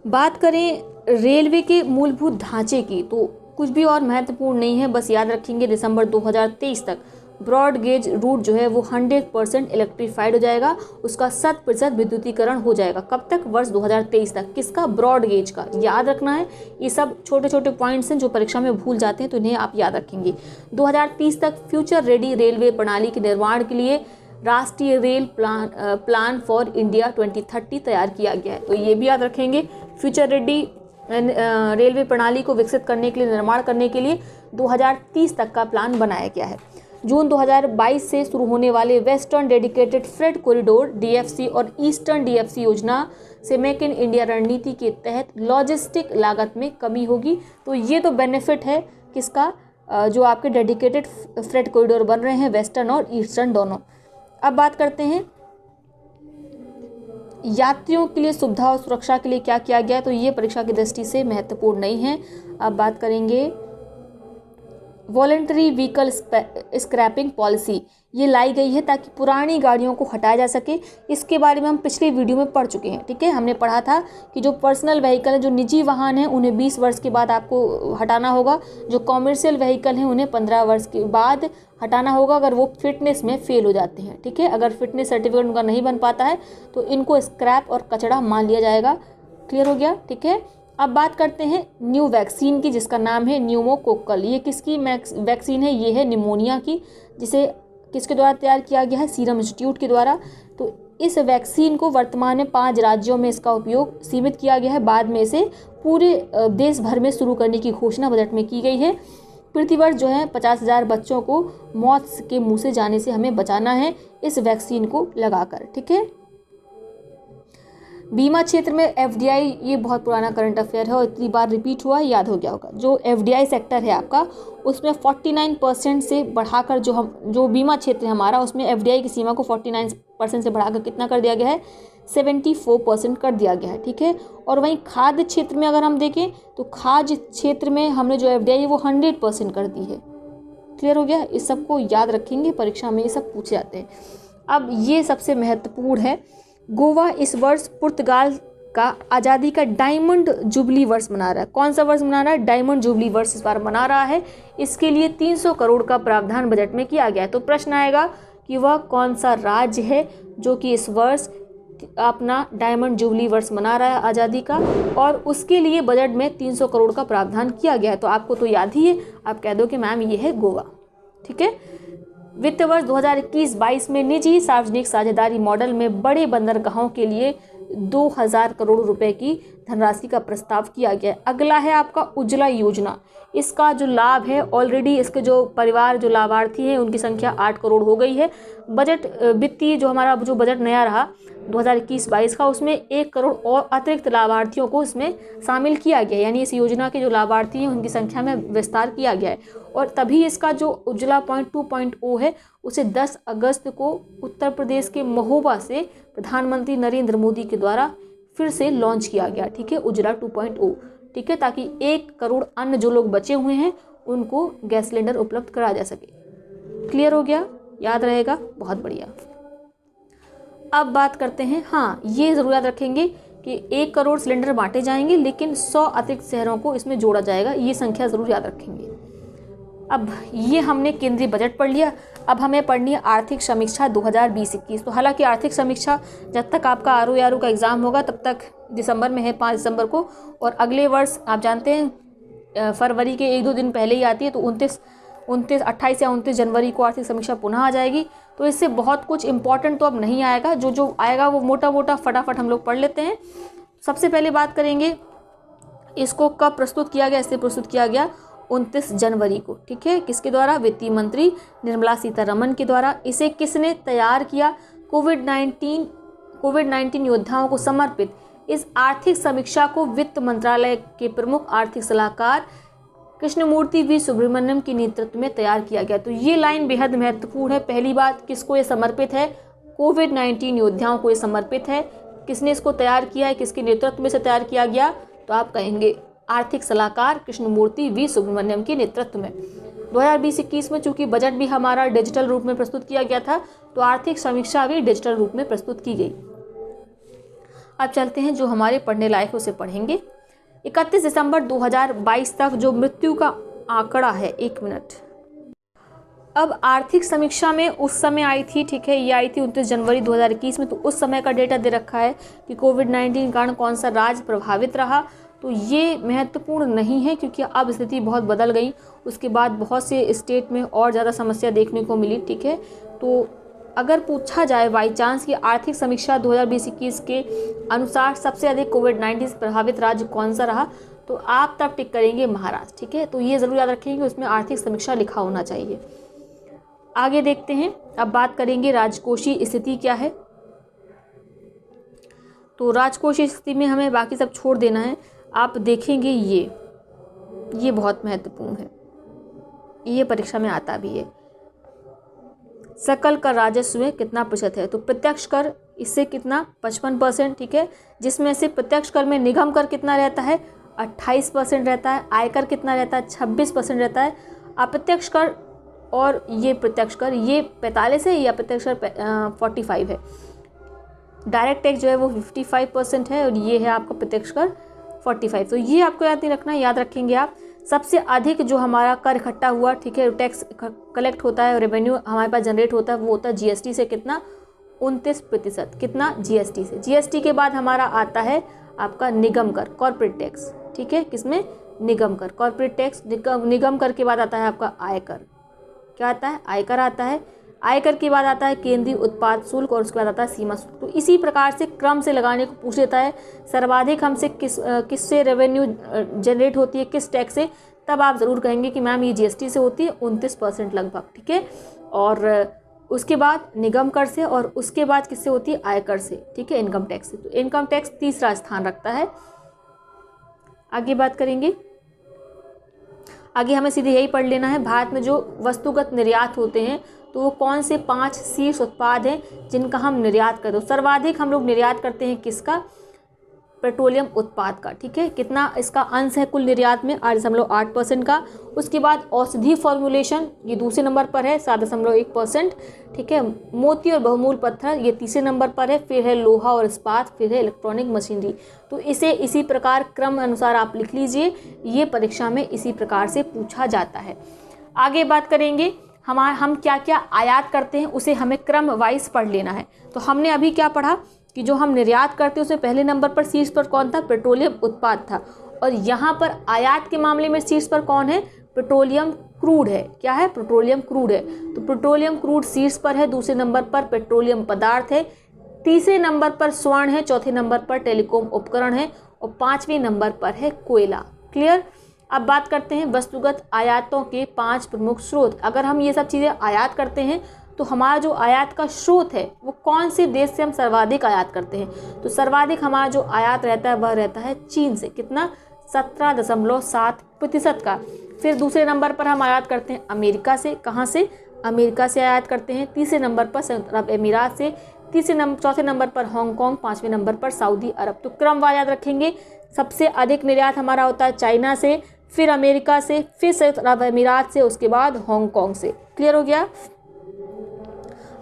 बात करें रेलवे के मूलभूत ढांचे की, तो कुछ भी और महत्वपूर्ण नहीं है, बस याद रखेंगे दिसंबर 2023 तक ब्रॉड गेज रूट जो है वो 100% इलेक्ट्रीफाइड हो जाएगा, उसका 100% विद्युतीकरण हो जाएगा। कब तक? वर्ष 2023 तक। किसका? ब्रॉड गेज का। याद रखना है, ये सब छोटे छोटे पॉइंट्स हैं जो परीक्षा में भूल जाते हैं, तो इन्हें आप याद रखेंगे। 2030 तक फ्यूचर रेडी रेलवे प्रणाली के निर्माण के लिए राष्ट्रीय रेल प्लान फॉर इंडिया 2030 तैयार किया गया है। तो ये भी याद रखेंगे, फ्यूचर रेडी रेलवे प्रणाली को विकसित करने के लिए, निर्माण करने के लिए 2030 तक का प्लान बनाया गया है। जून 2022 से शुरू होने वाले western dedicated freight corridor DFC और ईस्टर्न DFC योजना से मेक इन इंडिया रणनीति के तहत लॉजिस्टिक लागत में कमी होगी। तो ये तो बेनिफिट है किसका? जो आपके डेडिकेटेड फ्रेट कॉरिडोर बन रहे हैं, वेस्टर्न और ईस्टर्न दोनों। अब बात करते हैं यात्रियों के लिए सुविधा और सुरक्षा के लिए क्या किया गया है, तो ये परीक्षा की दृष्टि से महत्वपूर्ण नहीं है। अब बात करेंगे वॉलंटरी व्हीकल स्क्रैपिंग पॉलिसी, ये लाई गई है ताकि पुरानी गाड़ियों को हटाया जा सके। इसके बारे में हम पिछले वीडियो में पढ़ चुके हैं। ठीक है, हमने पढ़ा था कि जो पर्सनल व्हीकल है, जो निजी वाहन है, उन्हें 20 वर्ष के बाद आपको हटाना होगा। जो कॉमर्शियल व्हीकल हैं उन्हें 15 वर्ष के बाद हटाना होगा अगर वो फिटनेस में फेल हो जाते हैं। ठीक है, अगर फिटनेस सर्टिफिकेट उनका नहीं बन पाता है तो इनको स्क्रैप और कचरा मान लिया जाएगा। क्लियर हो गया? ठीक है, अब बात करते हैं न्यू वैक्सीन की, जिसका नाम है न्यूमोकोकल। ये किसकी वैक्सीन है? ये है निमोनिया की, जिसे किसके द्वारा तैयार किया गया है? सीरम इंस्टीट्यूट के द्वारा। तो इस वैक्सीन को वर्तमान में 5 राज्यों में इसका उपयोग सीमित किया गया है, बाद में इसे पूरे देश भर में शुरू करने की घोषणा बजट में की गई है। प्रतिवर्ष जो है 50,000 बच्चों को मौत के मुंह से जाने से हमें बचाना है इस वैक्सीन को लगाकर। ठीक है, बीमा क्षेत्र में FDI, ये बहुत पुराना करंट अफेयर है और इतनी बार रिपीट हुआ, याद हो गया होगा। जो FDI सेक्टर है आपका, उसमें 49% से बढ़ाकर जो बीमा क्षेत्र है हमारा, उसमें FDI की सीमा को 49% से बढ़ाकर कितना कर दिया गया है? 74% कर दिया गया है। ठीक है, और वहीं खाद्य क्षेत्र में अगर हम देखें तो खाद्य क्षेत्र में हमने जो FDI है वो 100% कर दी है। क्लियर हो गया? इस सबको याद रखेंगे, परीक्षा में ये सब पूछे जाते हैं। अब ये सबसे महत्वपूर्ण है, गोवा इस वर्ष पुर्तगाल का आज़ादी का डायमंड जुबली वर्ष मना रहा है। कौन सा वर्ष मना रहा है? डायमंड जुबली वर्ष इस बार मना रहा है। इसके लिए 300 करोड़ का प्रावधान बजट में किया गया है। तो प्रश्न आएगा कि वह कौन सा राज्य है जो कि इस वर्ष अपना डायमंड जुबली वर्ष मना रहा है आज़ादी का, और उसके लिए बजट में 300 करोड़ का प्रावधान किया गया है। तो आपको तो याद ही है, आप कह दो कि मैम ये है गोवा। ठीक है, वित्त वर्ष 2021-22 में निजी सार्वजनिक साझेदारी मॉडल में बड़े बंदरगाहों के लिए 2,000 करोड़ रुपए की धनराशि का प्रस्ताव किया गया है। अगला है आपका उज्ज्वला योजना। इसका जो लाभ है ऑलरेडी इसके जो परिवार जो लाभार्थी हैं उनकी संख्या 8 करोड़ हो गई है। बजट वित्तीय जो हमारा जो बजट नया रहा 2021-22 का, उसमें 1 करोड़ और अतिरिक्त लाभार्थियों को इसमें शामिल किया गया, यानी इस योजना के जो लाभार्थी हैं उनकी संख्या में विस्तार किया गया है। और तभी इसका जो उज्ज्वला 2.0 है उसे 10 अगस्त को उत्तर प्रदेश के महोबा से प्रधानमंत्री नरेंद्र मोदी के द्वारा फिर से लॉन्च किया गया, ठीक है, उज्ज्वला 2.0, ठीक है, ताकि 1 करोड़ अन्य जो लोग बचे हुए हैं उनको गैस सिलेंडर उपलब्ध कराया जा सके। क्लियर हो गया, याद रहेगा, बहुत बढ़िया। अब बात करते हैं, हाँ ये ज़रूर याद रखेंगे कि 1 करोड़ सिलेंडर बांटे जाएंगे, लेकिन 100 अतिरिक्त शहरों को इसमें जोड़ा जाएगा, ये संख्या ज़रूर याद रखेंगे। अब ये हमने केंद्रीय बजट पढ़ लिया। अब हमें पढ़नी है आर्थिक समीक्षा 2020-21। तो हालांकि आर्थिक समीक्षा जब तक आपका आरओ का एग्ज़ाम होगा तब तक दिसंबर में है, 5 दिसंबर को, और अगले वर्ष आप जानते हैं फरवरी के 1-2 दिन पहले ही आती है। तो 28 या 29 जनवरी को आर्थिक समीक्षा पुनः आ जाएगी। तो इससे बहुत कुछ इंपॉर्टेंट तो अब नहीं आएगा, जो आएगा वो मोटा मोटा फटाफट हम लोग पढ़ लेते हैं। सबसे पहले बात करेंगे इसको कब प्रस्तुत किया गया। इसे प्रस्तुत किया गया 29 जनवरी को, ठीक है, किसके द्वारा? वित्तीय मंत्री निर्मला सीतारमण के द्वारा। इसे किसने तैयार किया? कोविड-19 योद्धाओं को समर्पित इस आर्थिक समीक्षा को वित्त मंत्रालय के प्रमुख आर्थिक सलाहकार कृष्णमूर्ति वी सुब्रमण्यम के नेतृत्व में तैयार किया गया। तो ये लाइन बेहद महत्वपूर्ण है। पहली बात, किसको ये समर्पित है? कोविड-19 योद्धाओं को ये समर्पित है। किसने इसको तैयार किया है, किसके नेतृत्व में से तैयार किया गया? तो आप कहेंगे आर्थिक सलाहकार कृष्णमूर्ति वी सुब्रमण्यम के नेतृत्व में। 2020-21 में चूंकि बजट भी हमारा डिजिटल रूप में प्रस्तुत किया गया था, तो आर्थिक समीक्षा भी डिजिटल रूप में प्रस्तुत की गई। अब चलते हैं जो हमारे पढ़ने लायक उसे पढ़ेंगे। 31 दिसंबर 2022 तक जो मृत्यु का आंकड़ा है, 1 मिनट। अब आर्थिक समीक्षा में उस समय आई थी, ठीक है, ये आई थी 29 जनवरी 2021 में। तो उस समय का डेटा दे रखा है कि कोविड-19 के कारण कौन सा राज्य प्रभावित रहा। तो ये महत्वपूर्ण नहीं है क्योंकि अब स्थिति बहुत बदल गई। उसके बाद बहुत से स्टेट में और ज़्यादा समस्या देखने को मिली, ठीक है। तो अगर पूछा जाए बाई चांस कि आर्थिक समीक्षा 2020-21 के अनुसार सबसे अधिक कोविड-19 से प्रभावित राज्य कौन सा रहा, तो आप तब टिक करेंगे महाराष्ट्र, ठीक है। तो ये ज़रूर याद रखेंगे, उसमें आर्थिक समीक्षा लिखा होना चाहिए। आगे देखते हैं, अब बात करेंगे राजकोषीय स्थिति क्या है। तो राजकोषीय स्थिति में हमें बाकी सब छोड़ देना है। आप देखेंगे ये बहुत महत्वपूर्ण है, ये परीक्षा में आता भी है। सकल कर राजस्व में कितना प्रतिशत है? तो प्रत्यक्ष कर इससे कितना? 55%, ठीक है, जिसमें से प्रत्यक्ष कर में निगम कर कितना रहता है? 28% रहता है। आयकर कितना रहता है? 26% रहता है। अप्रत्यक्ष कर और ये प्रत्यक्ष कर ये 45 है, या प्रत्यक्ष कर 45 है। डायरेक्ट टैक्स जो है वो 55% है और ये है आपका प्रत्यक्ष कर 45। तो ये आपको याद नहीं रखना, याद रखेंगे आप। सबसे अधिक जो हमारा कर इकट्ठा हुआ, ठीक है, टैक्स कलेक्ट होता है, रेवेन्यू हमारे पास जनरेट होता है, वो होता है जीएसटी से। कितना? 29%। कितना? जीएसटी से। जीएसटी के बाद हमारा आता है आपका निगम कर, कॉर्पोरेट टैक्स, ठीक है, किसमें? निगम कर, कॉर्पोरेट टैक्स। निगम कर के बाद आता है आपका आयकर। क्या आता है? आयकर आता है। आयकर के बाद आता है केंद्रीय उत्पाद शुल्क और उसके बाद आता है सीमा शुल्क। तो इसी प्रकार से क्रम से लगाने को पूछ लेता है। सर्वाधिक हमसे किससे रेवेन्यू जनरेट होती है, किस टैक्स से? तब आप ज़रूर कहेंगे कि मैम ये जीएसटी से होती है, 29% लगभग, ठीक है। और उसके बाद निगम कर से, और उसके बाद किससे होती है? आयकर से, ठीक है, इनकम टैक्स से। तो इनकम टैक्स तीसरा स्थान रखता है। आगे बात करेंगे, आगे हमें सीधे यही पढ़ लेना है। भारत में जो वस्तुगत निर्यात होते हैं तो वो कौन से 5 शीर्ष उत्पाद हैं जिनका हम निर्यात करते हैं? सर्वाधिक हम लोग निर्यात करते हैं किसका? पेट्रोलियम उत्पाद का, ठीक है। कितना इसका अंश है कुल निर्यात में? 8.8% का। उसके बाद औषधि फॉर्मुलेशन, ये दूसरे नंबर पर है, 7.1%, ठीक है। मोती और बहुमूल्य पत्थर, ये तीसरे नंबर पर है। फिर है लोहा और इस्पात, फिर है इलेक्ट्रॉनिक मशीनरी। तो इसे इसी प्रकार क्रम अनुसार आप लिख लीजिए, ये परीक्षा में इसी प्रकार से पूछा जाता है। आगे बात करेंगे, हम क्या क्या आयात करते हैं, उसे हमें क्रम वाइज पढ़ लेना है। तो हमने अभी क्या पढ़ा कि जो हम निर्यात करते हैं उसमें पहले नंबर पर शीर्ष पर कौन था? पेट्रोलियम उत्पाद था। और यहाँ पर आयात के मामले में शीर्ष पर कौन है? पेट्रोलियम क्रूड है। क्या है? पेट्रोलियम क्रूड है। तो पेट्रोलियम क्रूड शीर्ष पर है। दूसरे नंबर पर पेट्रोलियम पदार्थ है। तीसरे नंबर पर स्वर्ण है। चौथे नंबर पर टेलीकॉम उपकरण है। और 5वें नंबर पर है कोयला। क्लियर। अब बात करते हैं वस्तुगत आयातों के 5 प्रमुख स्रोत। अगर हम ये सब चीज़ें आयात करते हैं तो हमारा जो आयात का स्रोत है वो कौन से देश से हम सर्वाधिक आयात करते हैं, तो सर्वाधिक हमारा जो आयात रहता है वह रहता है चीन से। कितना? 17.7% का। फिर दूसरे नंबर पर हम आयात करते हैं अमेरिका से। कहाँ से? अमेरिका से आयात करते हैं। तीसरे नंबर पर संयुक्त अरब अमीरात से। चौथे नंबर पर हांगकांग। 5वें नंबर पर सऊदी अरब। तो क्रमवार याद रखेंगे। सबसे अधिक निर्यात हमारा होता है चाइना से, फिर अमेरिका से, फिर संयुक्त अरब अमीरात से, उसके बाद हांगकांग से। क्लियर हो गया।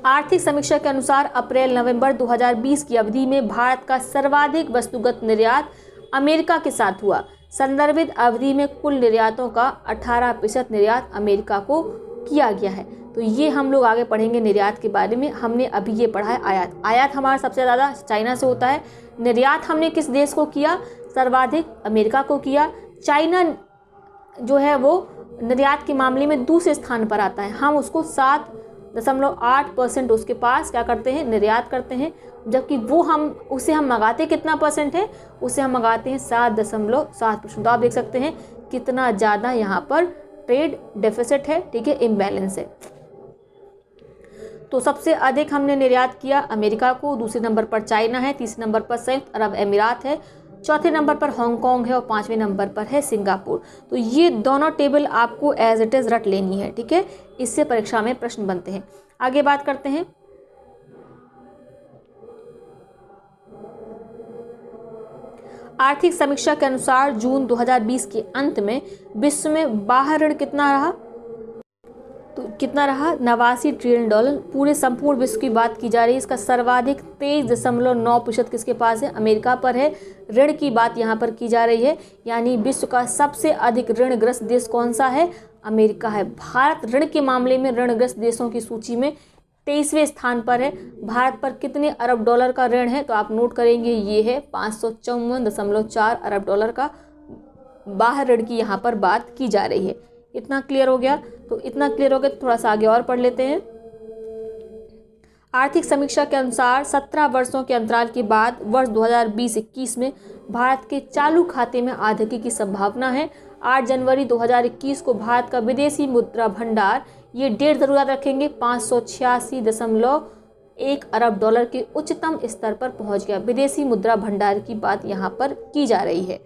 आर्थिक समीक्षा के अनुसार अप्रैल-नवंबर 2020 की अवधि में भारत का सर्वाधिक वस्तुगत निर्यात अमेरिका के साथ हुआ। संदर्भित अवधि में कुल निर्यातों का 18% निर्यात अमेरिका को किया गया है। तो ये हम लोग आगे पढ़ेंगे निर्यात के बारे में। हमने अभी ये पढ़ा है आयात। आयात हमारा सबसे ज़्यादा चाइना से होता है। निर्यात हमने किस देश को किया? सर्वाधिक अमेरिका को किया। चाइना जो है वो निर्यात के मामले में दूसरे स्थान पर आता है। हम उसको 7.8% उसके पास क्या करते हैं? निर्यात करते हैं, जबकि वो उसे हम मंगाते कितना परसेंट है? उसे हम मंगाते हैं 7.7%। तो आप देख सकते हैं कितना ज़्यादा यहाँ पर ट्रेड डेफिसिट है, ठीक है, इम्बैलेंस है। तो सबसे अधिक हमने निर्यात किया अमेरिका को, दूसरे नंबर पर चाइना है, तीसरे नंबर पर संयुक्त अरब अमीरात है, चौथे नंबर पर हांगकांग है और 5वें नंबर पर है सिंगापुर। तो ये दोनों टेबल आपको एज इट इज़ रट लेनी है, ठीक है। इससे परीक्षा में प्रश्न बनते हैं। आगे बात करते हैं। आर्थिक समीक्षा के अनुसार जून 2020 के अंत में विश्व में बाह्य ऋण कितना रहा? तो कितना रहा? 89 ट्रिलियन डॉलर। पूरे संपूर्ण विश्व की बात की जा रही है। इसका सर्वाधिक 23.9% किसके पास है? अमेरिका पर है। ऋण की बात यहाँ पर की जा रही है, यानी विश्व का सबसे अधिक ऋणग्रस्त देश कौन सा है? अमेरिका है। भारत ऋण के मामले में ऋणग्रस्त देशों की सूची में 23वें स्थान पर है। भारत पर कितने अरब डॉलर का ऋण है? तो आप नोट करेंगे ये है 554.4 अरब डॉलर का बाह्य ऋण की यहाँ पर बात की जा रही है। इतना क्लियर हो गया? तो इतना क्लियर हो गया तो थोड़ा सा आगे और पढ़ लेते हैं। आर्थिक समीक्षा के अनुसार 17 वर्षों के अंतराल के बाद वर्ष 2020-21 में भारत के चालू खाते में आधिक्य की संभावना है। 8 जनवरी 2021 को भारत का विदेशी मुद्रा भंडार, ये डेट जरूर याद रखेंगे, 586.1 अरब डॉलर के उच्चतम स्तर पर पहुंच गया। विदेशी मुद्रा भंडार की बात यहाँ पर की जा रही है।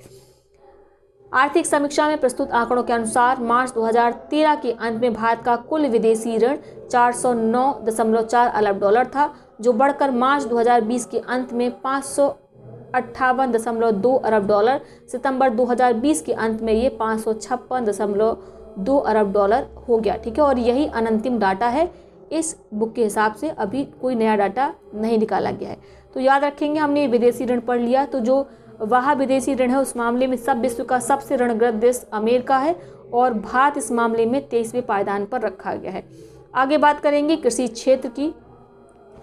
आर्थिक समीक्षा में प्रस्तुत आंकड़ों के अनुसार मार्च 2013 के अंत में भारत का कुल विदेशी ऋण 409.4 अरब डॉलर था, जो बढ़कर मार्च 2020 के अंत में 558.2 अरब डॉलर, सितंबर 2020 के अंत में ये 556.2 अरब डॉलर हो गया, ठीक है। और यही अनंतिम डाटा है। इस बुक के हिसाब से अभी कोई नया डाटा नहीं निकाला गया है। तो याद रखेंगे हमने विदेशी ऋण पढ़ लिया, तो जो वह विदेशी ऋण है उस मामले में सब विश्व का सबसे ऋणग्रस्त देश अमेरिका है और भारत इस मामले में 23वें पायदान पर रखा गया है। आगे बात करेंगे कृषि क्षेत्र की।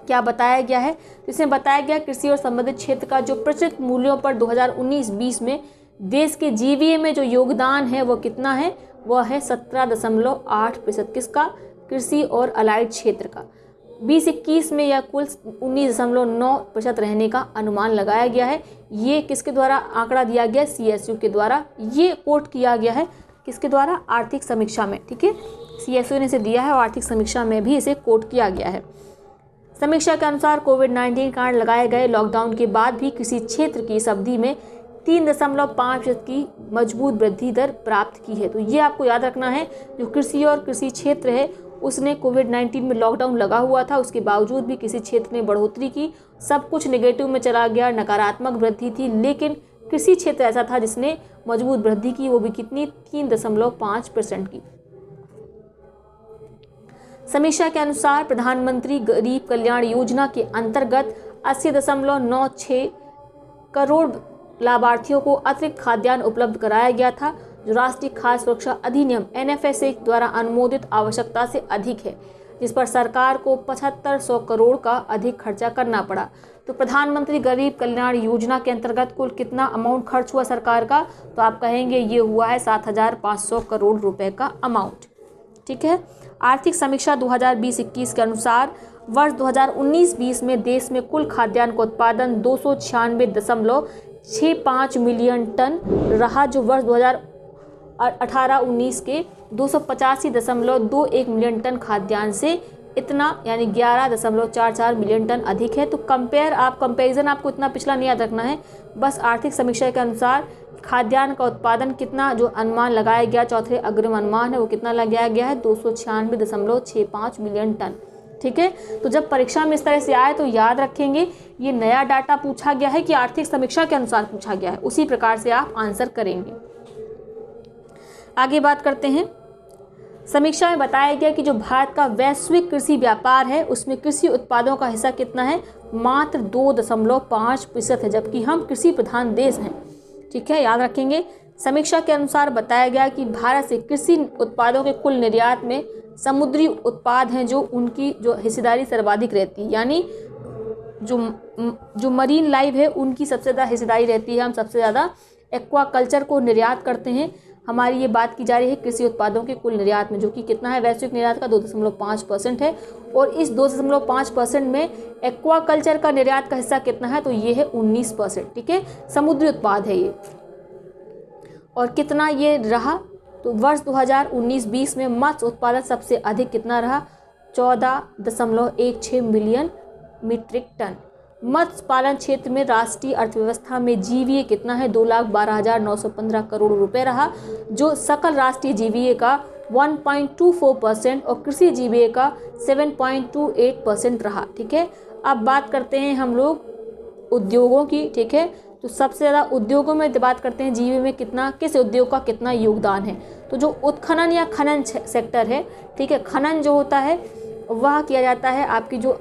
क्या बताया गया है? इसमें बताया गया कृषि और संबंधित क्षेत्र का जो प्रचलित मूल्यों पर 2019-20 में देश के जीवीए में जो योगदान है वो कितना है? वह है 17.8%। किसका? कृषि और अलाइड क्षेत्र का। 2021 में यह कुल 19.9% रहने का अनुमान लगाया गया है। ये किसके द्वारा आंकड़ा दिया गया? CSU के द्वारा। ये कोट किया गया है किसके द्वारा? आर्थिक समीक्षा में, ठीक है। CSU ने इसे दिया है और आर्थिक समीक्षा में भी इसे कोट किया गया है। समीक्षा के अनुसार कोविड-19 कारण लगाए गए लॉकडाउन के बाद भी कृषि क्षेत्र की इस अवधि में 3.5% की मजबूत वृद्धि दर प्राप्त की है। तो ये आपको याद रखना है, जो कृषि और कृषि क्षेत्र है उसने कोविड-19 में लॉकडाउन लगा हुआ था, उसके बावजूद भी कृषि क्षेत्र ने बढ़ोतरी की। सब कुछ नेगेटिव में चला गया, नकारात्मक वृद्धि थी, लेकिन कृषि क्षेत्र ऐसा था जिसने मजबूत वृद्धि की, वो भी कितनी? 3.5% की। समीक्षा के अनुसार प्रधानमंत्री गरीब कल्याण योजना के अंतर्गत 80.96 करोड़ लाभार्थियों को अतिरिक्त खाद्यान्न उपलब्ध कराया गया था, जो राष्ट्रीय खाद्य सुरक्षा अधिनियम NFSA द्वारा अनुमोदित आवश्यकता से अधिक है, जिस पर सरकार को 7500 करोड़ का अधिक खर्चा करना पड़ा। तो प्रधानमंत्री गरीब कल्याण योजना के अंतर्गत कुल कितना अमाउंट खर्च हुआ सरकार का? तो आप कहेंगे ये हुआ है 7500 करोड़ रुपए का अमाउंट, ठीक है। आर्थिक समीक्षा 2020-21 के अनुसार वर्ष 2019-20 में देश में कुल खाद्यान्न का उत्पादन 296.4 2.65 मिलियन टन रहा, जो वर्ष 2018-19 के 285.21 मिलियन टन खाद्यान्न से इतना यानी 11.44 मिलियन टन अधिक है। तो कंपैरिजन आपको इतना पिछला नहीं याद रखना है, बस आर्थिक समीक्षा के अनुसार खाद्यान्न का उत्पादन कितना जो अनुमान लगाया गया, चौथे अग्रिम अनुमान है वो कितना लगाया गया है, 296.65 मिलियन टन। ठीक है, तो जब परीक्षा में इस तरह से आए तो याद रखेंगे ये नया डाटा पूछा गया है कि आर्थिक समीक्षा के अनुसार पूछा गया है, उसी प्रकार से आप आंसर करेंगे। आगे बात करते हैं। समीक्षा में बताया गया कि जो भारत का वैश्विक कृषि व्यापार है उसमें कृषि उत्पादों का हिस्सा कितना है, मात्र 2.5% है, जबकि हम कृषि प्रधान देश हैं। ठीक है, याद रखेंगे। समीक्षा के अनुसार बताया गया कि भारत से कृषि उत्पादों के कुल निर्यात में समुद्री उत्पाद हैं जो उनकी जो हिस्सेदारी सर्वाधिक रहती है, यानी जो मरीन लाइव है उनकी सबसे ज़्यादा हिस्सेदारी रहती है। हम सबसे ज़्यादा एक्वाकल्चर को निर्यात करते हैं। हमारी ये बात की जा रही है कृषि उत्पादों के कुल निर्यात में, जो कि कितना है, वैश्विक निर्यात का 2.5% है। और इस 2.5% में एक्वाकल्चर का निर्यात का हिस्सा कितना है, तो ये है 19%। ठीक है, समुद्री उत्पाद है ये। और कितना ये रहा, तो वर्ष 2019-20 में मत्स्य उत्पादन सबसे अधिक कितना रहा, 14.16 मिलियन मीट्रिक टन। मत्स्य पालन क्षेत्र में राष्ट्रीय अर्थव्यवस्था में जीवीए कितना है, 2,12,915 करोड़ रुपए रहा, जो सकल राष्ट्रीय जीवीए का 1.24% और कृषि जीवीए का 7.28% रहा। ठीक है, अब बात करते हैं हम लोग उद्योगों की। ठीक है, तो सबसे ज़्यादा उद्योगों में बात करते हैं जीवीए में कितना, किस उद्योग का कितना योगदान है। तो जो उत्खनन या खनन सेक्टर है, ठीक है, खनन जो होता है वह किया जाता है आपकी जो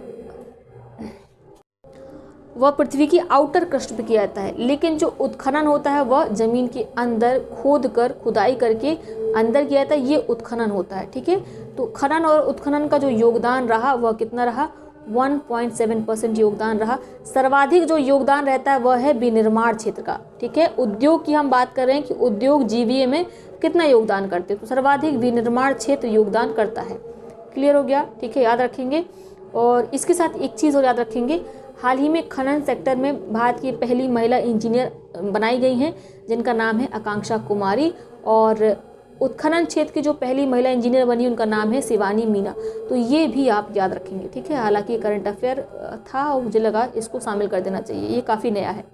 वह पृथ्वी की आउटर क्रस्ट पे किया जाता है, लेकिन जो उत्खनन होता है वह जमीन के अंदर खुदाई करके अंदर किया जाता है, ये उत्खनन होता है। ठीक है, तो खनन और उत्खनन का जो योगदान रहा वह कितना रहा, 1.7% योगदान रहा। सर्वाधिक जो योगदान रहता है वह है विनिर्माण क्षेत्र का। ठीक है, उद्योग की हम बात कर रहे हैं कि उद्योग जीवीए में कितना योगदान करते हैं, तो सर्वाधिक विनिर्माण क्षेत्र योगदान करता है। क्लियर हो गया। ठीक है, याद रखेंगे। और इसके साथ एक चीज़ और याद रखेंगे, हाल ही में खनन सेक्टर में भारत की पहली महिला इंजीनियर बनाई गई हैं जिनका नाम है आकांक्षा कुमारी, और उत्खनन क्षेत्र की जो पहली महिला इंजीनियर बनी उनका नाम है शिवानी मीना। तो ये भी आप याद रखेंगे। ठीक है, हालांकि करंट अफेयर था और मुझे लगा इसको शामिल कर देना चाहिए, ये काफ़ी नया है।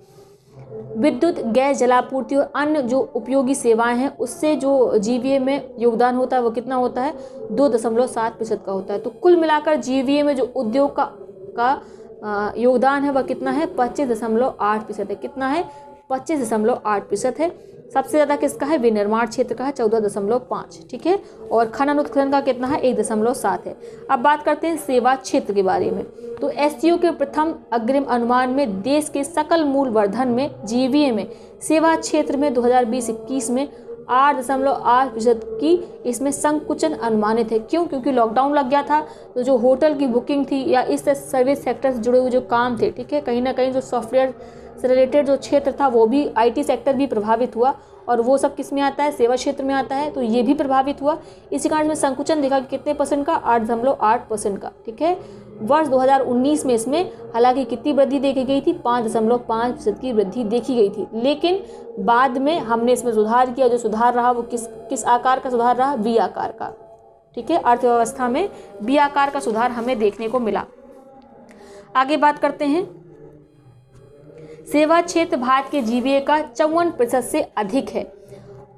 विद्युत, गैस जलापूर्ति और अन्य जो उपयोगी सेवाएं हैं उससे जो जीवीए में योगदान होता है वो कितना होता है, 2.7% का होता है। तो कुल मिलाकर जीवीए में जो उद्योग का योगदान है वह कितना है, 25.8% है। कितना है, 25.8% है। सबसे ज़्यादा किसका है, विनिर्माण क्षेत्र का है, 14.5। ठीक है, और खनन उत्खनन का कितना है, 1.7 है। अब बात करते हैं सेवा क्षेत्र के बारे में। तो एससीओ के प्रथम अग्रिम अनुमान में देश के सकल मूल वर्धन में जीवीए में सेवा क्षेत्र में 2020-21 में 8.8% की इसमें संकुचन अनुमानित है। क्यों, क्योंकि लॉकडाउन लग गया था, तो जो होटल की बुकिंग थी या इस सर्विस सेक्टर से जुड़े हुए जो काम थे, ठीक है, कहीं ना कहीं जो सॉफ्टवेयर से रिलेटेड जो क्षेत्र था वो भी, आईटी सेक्टर भी प्रभावित हुआ, और वो सब किस में आता है, सेवा क्षेत्र में आता है, तो ये भी प्रभावित हुआ। इसी कारण में संकुचन देखा कि कितने परसेंट का, 8.8% का। ठीक है, वर्ष 2019 में इसमें हालांकि कितनी वृद्धि देखी गई थी, 5.5% की वृद्धि देखी गई थी, लेकिन बाद में हमने इसमें सुधार किया। जो सुधार रहा वो किस आकार का सुधार रहा, वी आकार का। ठीक है, अर्थव्यवस्था में वी आकार का सुधार हमें देखने को मिला। आगे बात करते हैं। सेवा क्षेत्र भारत के जीवीए का 54% से अधिक है।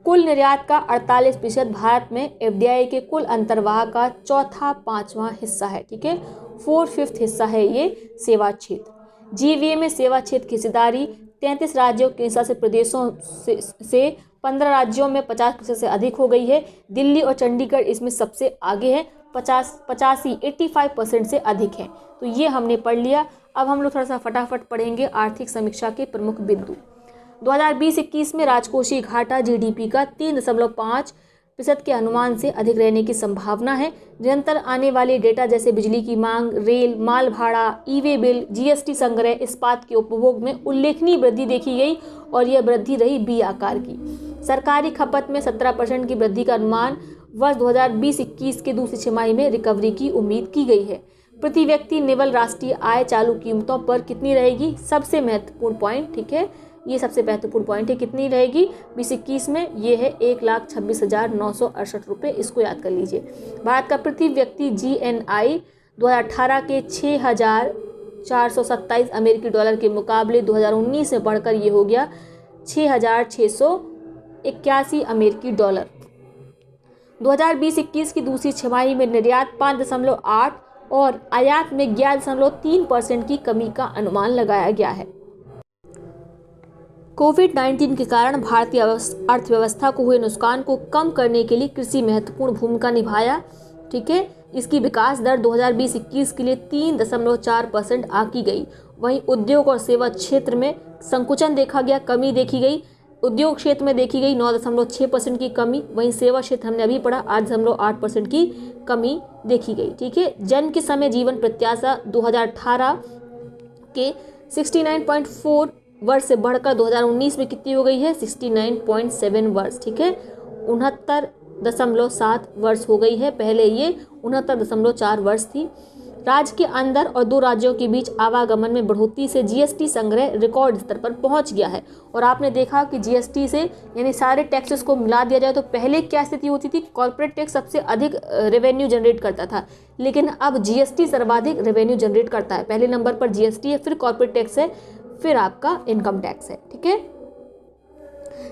कुल निर्यात का 48% भारत में एफडीआई के कुल अंतर्वाह का चौथा पांचवा हिस्सा है। ठीक है, 4/5 हिस्सा है ये सेवा क्षेत्र। जीवीए में सेवा क्षेत्र की हिस्सेदारी 33 राज्यों के हिस्सा से प्रदेशों से 15 राज्यों में 50% से अधिक हो गई है। दिल्ली और चंडीगढ़ इसमें सबसे आगे है, 85% से अधिक है। तो ये हमने पढ़ लिया। अब हम लोग थोड़ा सा फटाफट पढ़ेंगे आर्थिक समीक्षा के प्रमुख बिंदु। 2020-21 में राजकोषीय घाटा जीडीपी का 3.5% के अनुमान से अधिक रहने की संभावना है। निरंतर आने वाले डेटा जैसे बिजली की मांग, रेल, माल भाड़ा, ई-वे बिल, जीएसटी संग्रह, इस्पात के उपभोग में उल्लेखनीय वृद्धि देखी गई, और यह वृद्धि रही बी आकार की। सरकारी खपत में 17% की वृद्धि का अनुमान वर्ष 2020-21 के दूसरी छमाही में रिकवरी की उम्मीद की गई है। प्रति व्यक्ति निवल राष्ट्रीय आय चालू कीमतों पर कितनी रहेगी, सबसे महत्वपूर्ण पॉइंट। ठीक है, ये सबसे महत्वपूर्ण पॉइंट है। कितनी रहेगी 2021 में? ये है 1,26,968 रुपये, इसको याद कर लीजिए। भारत का प्रति व्यक्ति GNI 2018 के 6,427 अमेरिकी डॉलर के मुकाबले 2019 में बढ़कर ये हो गया 6,681 अमेरिकी डॉलर। 2020-21 की दूसरी छमाही में निर्यात 5.8 और आयात में 11.3% की कमी का अनुमान लगाया गया है। कोविड-19 के कारण भारतीय अर्थव्यवस्था को हुए नुकसान को कम करने के लिए कृषि महत्वपूर्ण भूमिका निभाया। ठीक है, इसकी विकास दर 2020-21 के लिए 3.4% आंकी गई। वहीं उद्योग और सेवा क्षेत्र में संकुचन देखा गया, कमी देखी गई। उद्योग क्षेत्र में देखी गई 9.6% की कमी, वहीं सेवा क्षेत्र हमने अभी पढ़ा 8.8% की कमी देखी गई। ठीक है, जन्म के समय जीवन प्रत्याशा 2018 के 69.4 वर्ष से बढ़कर 2019 में कितनी हो गई है? 69.7 वर्ष। ठीक है, 69.7 वर्ष हो गई है, पहले ये 69.4 वर्ष थी। राज्य के अंदर और 2 राज्यों के बीच आवागमन में बढ़ोतरी से GST संग्रह रिकॉर्ड स्तर पर पहुंच गया है। और आपने देखा कि GST से यानी सारे टैक्सेस को मिला दिया जाए तो पहले क्या स्थिति होती थी? कॉर्पोरेट टैक्स सबसे अधिक रेवेन्यू जनरेट करता था, लेकिन अब GST सर्वाधिक रेवेन्यू जनरेट करता है। पहले नंबर पर GST है, फिर कॉर्पोरेट टैक्स है, फिर आपका इनकम टैक्स है। ठीक है,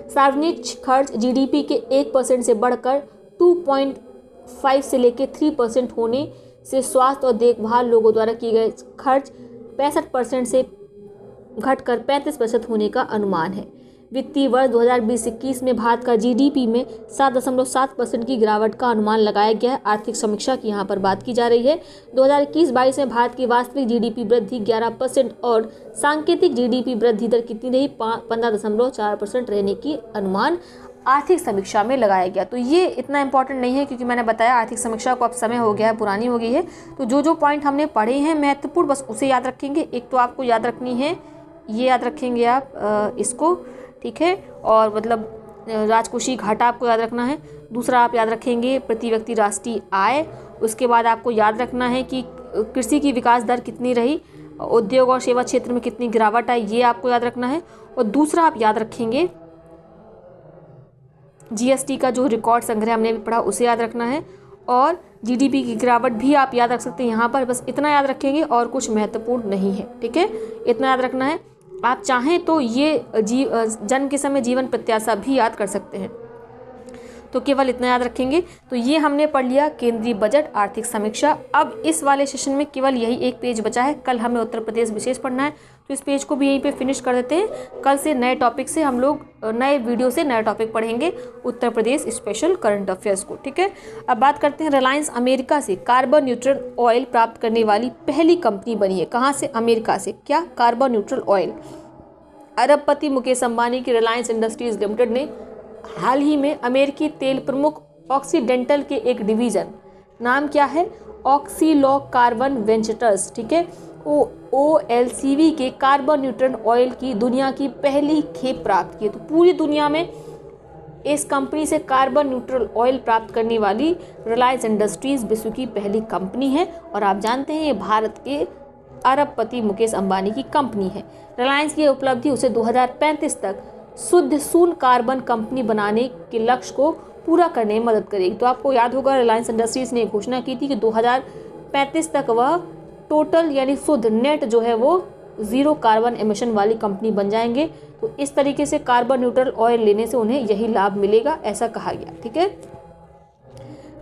सार्वजनिक खर्च GDP के 1% से बढ़कर 2.5 से लेकर 3% होने से स्वास्थ्य और देखभाल लोगों द्वारा किए गए खर्च 65% से घटकर 35% होने का अनुमान है। वित्तीय वर्ष 2020-21 में भारत का GDP में 7.7% की गिरावट का अनुमान लगाया गया है। आर्थिक समीक्षा की यहाँ पर बात की जा रही है। 2021-22 में भारत की वास्तविक GDP वृद्धि 11% और सांकेतिक GDP वृद्धि दर कितनी रही? 15.4% रहने की अनुमान आर्थिक समीक्षा में लगाया गया। तो ये इतना इंपॉर्टेंट नहीं है, क्योंकि मैंने बताया आर्थिक समीक्षा को अब समय हो गया है, पुरानी हो गई है। तो जो पॉइंट हमने पढ़े हैं महत्वपूर्ण, बस उसे याद रखेंगे। एक तो आपको याद रखनी है, ये याद रखेंगे आप इसको। ठीक है, और मतलब राजकोषीय घाटा आपको याद रखना है। दूसरा आप याद रखेंगे प्रति व्यक्ति राष्ट्रीय आय। उसके बाद आपको याद रखना है कि कृषि की विकास दर कितनी रही, उद्योग और सेवा क्षेत्र में कितनी गिरावट आई, ये आपको याद रखना है। और दूसरा आप याद रखेंगे GST का जो रिकॉर्ड संग्रह हमने भी पढ़ा, उसे याद रखना है। और GDP की गिरावट भी आप याद रख सकते हैं यहाँ पर, बस इतना याद रखेंगे और कुछ महत्वपूर्ण नहीं है। ठीक है, इतना याद रखना है। आप चाहें तो ये जन्म के समय जीवन प्रत्याशा भी याद कर सकते हैं, तो केवल इतना याद रखेंगे। तो ये हमने पढ़ लिया केंद्रीय बजट, आर्थिक समीक्षा। अब इस वाले सेशन में केवल यही एक पेज बचा है। कल हमें उत्तर प्रदेश विशेष पढ़ना है, तो इस पेज को भी यहीं पे फिनिश कर देते हैं। कल से नए टॉपिक से हम लोग नए वीडियो से नया टॉपिक पढ़ेंगे, Uttar Pradesh special current affairs को। ठीक है, अब बात करते हैं रिलायंस अमेरिका से कार्बन न्यूट्रल ऑयल प्राप्त करने वाली पहली कंपनी बनी है। कहाँ से? अमेरिका से। क्या? Carbon neutral oil. अरबपति मुकेश अंबानी की रिलायंस इंडस्ट्रीज लिमिटेड ने हाल ही में अमेरिकी तेल प्रमुख ऑक्सीडेंटल के एक डिवीजन, नाम क्या है? ऑक्सीलॉ कार्बन वेंचर्स, ठीक है, OLCV के कार्बन न्यूट्रल ऑयल की दुनिया की पहली खेप प्राप्त की। तो पूरी दुनिया में इस कंपनी से कार्बन न्यूट्रल ऑयल प्राप्त करने वाली रिलायंस इंडस्ट्रीज विश्व की पहली कंपनी है। और आप जानते हैं ये भारत के अरबपति मुकेश अंबानी की कंपनी है। रिलायंस की उपलब्धि उसे 2035 तक शुद्ध शून्य कार्बन कंपनी बनाने के लक्ष्य को पूरा करने में मदद करेगी। तो आपको याद होगा रिलायंस इंडस्ट्रीज ने घोषणा की थी कि 2035 तक वह टोटल यानी शुद्ध नेट जो है वो ज़ीरो कार्बन एमिशन वाली कंपनी बन जाएंगे। तो इस तरीके से कार्बन न्यूट्रल ऑयल लेने से उन्हें यही लाभ मिलेगा, ऐसा कहा गया। ठीक है,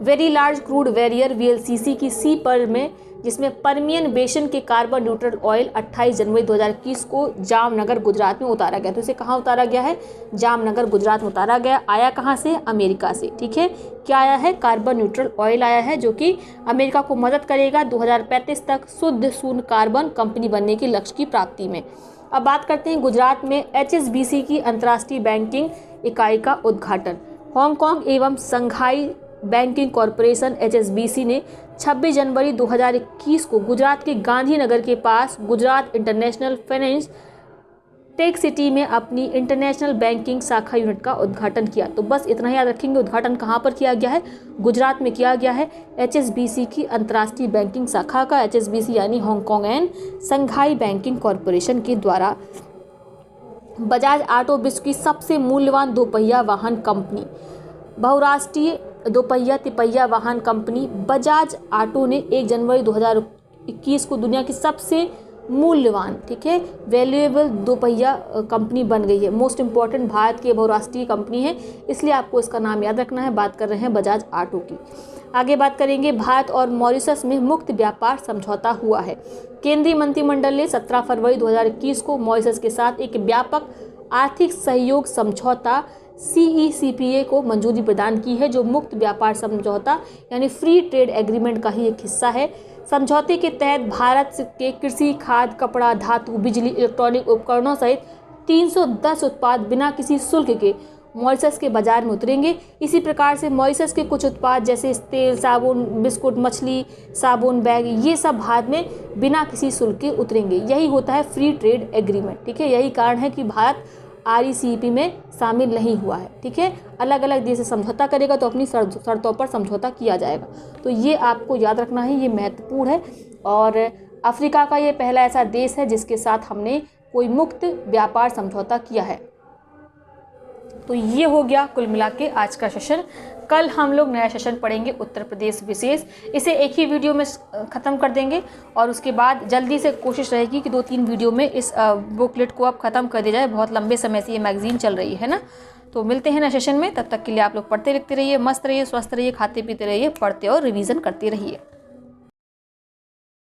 very large crude carrier VLCC की सी पर्ल में, जिसमें पर्मियन बेसिन के कार्बन न्यूट्रल ऑयल 28 जनवरी 2021 को जामनगर गुजरात में उतारा गया। तो इसे कहाँ उतारा गया है? जामनगर गुजरात में उतारा गया। आया कहाँ से? अमेरिका से। ठीक है, क्या आया है? कार्बन न्यूट्रल ऑयल आया है, जो कि अमेरिका को मदद करेगा 2035 तक शुद्ध शून्य कार्बन कंपनी बनने के लक्ष्य की प्राप्ति में। अब बात करते हैं गुजरात में HSBC की अंतर्राष्ट्रीय बैंकिंग इकाई का उद्घाटन। हांगकांग एवं संघाई बैंकिंग कॉरपोरेशन HSBC ने 26 जनवरी 2021 को गुजरात के गांधीनगर के पास Gujarat international finance tech city में अपनी इंटरनेशनल बैंकिंग शाखा यूनिट का उद्घाटन किया। तो बस इतना याद रखेंगे, उद्घाटन कहाँ पर किया गया है? गुजरात में किया गया है HSBC की अंतर्राष्ट्रीय बैंकिंग शाखा का। HSBC यानी Hong Kong and Shanghai banking corporation के द्वारा बजाज ऑटो विश्व की सबसे मूल्यवान दोपहिया वाहन कंपनी। बहुराष्ट्रीय दोपहिया तिपहिया वाहन कंपनी बजाज ऑटो ने 1 जनवरी 2021 को दुनिया की सबसे मूल्यवान, ठीक है, वैल्यूएबल दोपहिया कंपनी बन गई है। मोस्ट इंपॉर्टेंट भारत की बहुराष्ट्रीय कंपनी है, इसलिए आपको इसका नाम याद रखना है। बात कर रहे हैं बजाज ऑटो की। आगे बात करेंगे, भारत और मॉरिशस में मुक्त व्यापार समझौता हुआ है। केंद्रीय मंत्रिमंडल ने 17 फरवरी 2021 को मॉरिशस के साथ एक व्यापक आर्थिक सहयोग समझौता CECPA को मंजूरी प्रदान की है, जो मुक्त व्यापार समझौता यानी फ्री ट्रेड एग्रीमेंट का ही एक हिस्सा है। समझौते के तहत भारत के कृषि, खाद्य, कपड़ा, धातु, बिजली, इलेक्ट्रॉनिक उपकरणों सहित 310 उत्पाद बिना किसी शुल्क के मॉरिशस के बाजार में उतरेंगे। इसी प्रकार से मॉरिशस के कुछ उत्पाद जैसे तेल, साबुन, बिस्कुट, मछली, साबुन, बैग, ये सब भारत में बिना किसी शुल्क के उतरेंगे। यही होता है फ्री ट्रेड एग्रीमेंट, ठीक है। यही कारण है कि भारत RCEP में शामिल नहीं हुआ है, ठीक है। अलग अलग देश से समझौता करेगा तो अपनी शर्तों पर समझौता किया जाएगा, तो ये आपको याद रखना है, ये महत्वपूर्ण है। और अफ्रीका का ये पहला ऐसा देश है जिसके साथ हमने कोई मुक्त व्यापार समझौता किया है। तो ये हो गया कुल मिला के आज का सेशन। कल हम लोग नया सेशन पढ़ेंगे उत्तर प्रदेश विशेष, इसे एक ही वीडियो में ख़त्म कर देंगे और उसके बाद जल्दी से कोशिश रहेगी कि 2-3 वीडियो में इस बुकलेट को आप ख़त्म कर दिया जाए। बहुत लंबे समय से ये मैगजीन चल रही है ना। तो मिलते हैं नए सेशन में, तब तक के लिए आप लोग पढ़ते लिखते रहिए, मस्त रहिए, स्वस्थ रहिए, खाते पीते रहिए, पढ़ते और रिवीजन करते रहिए।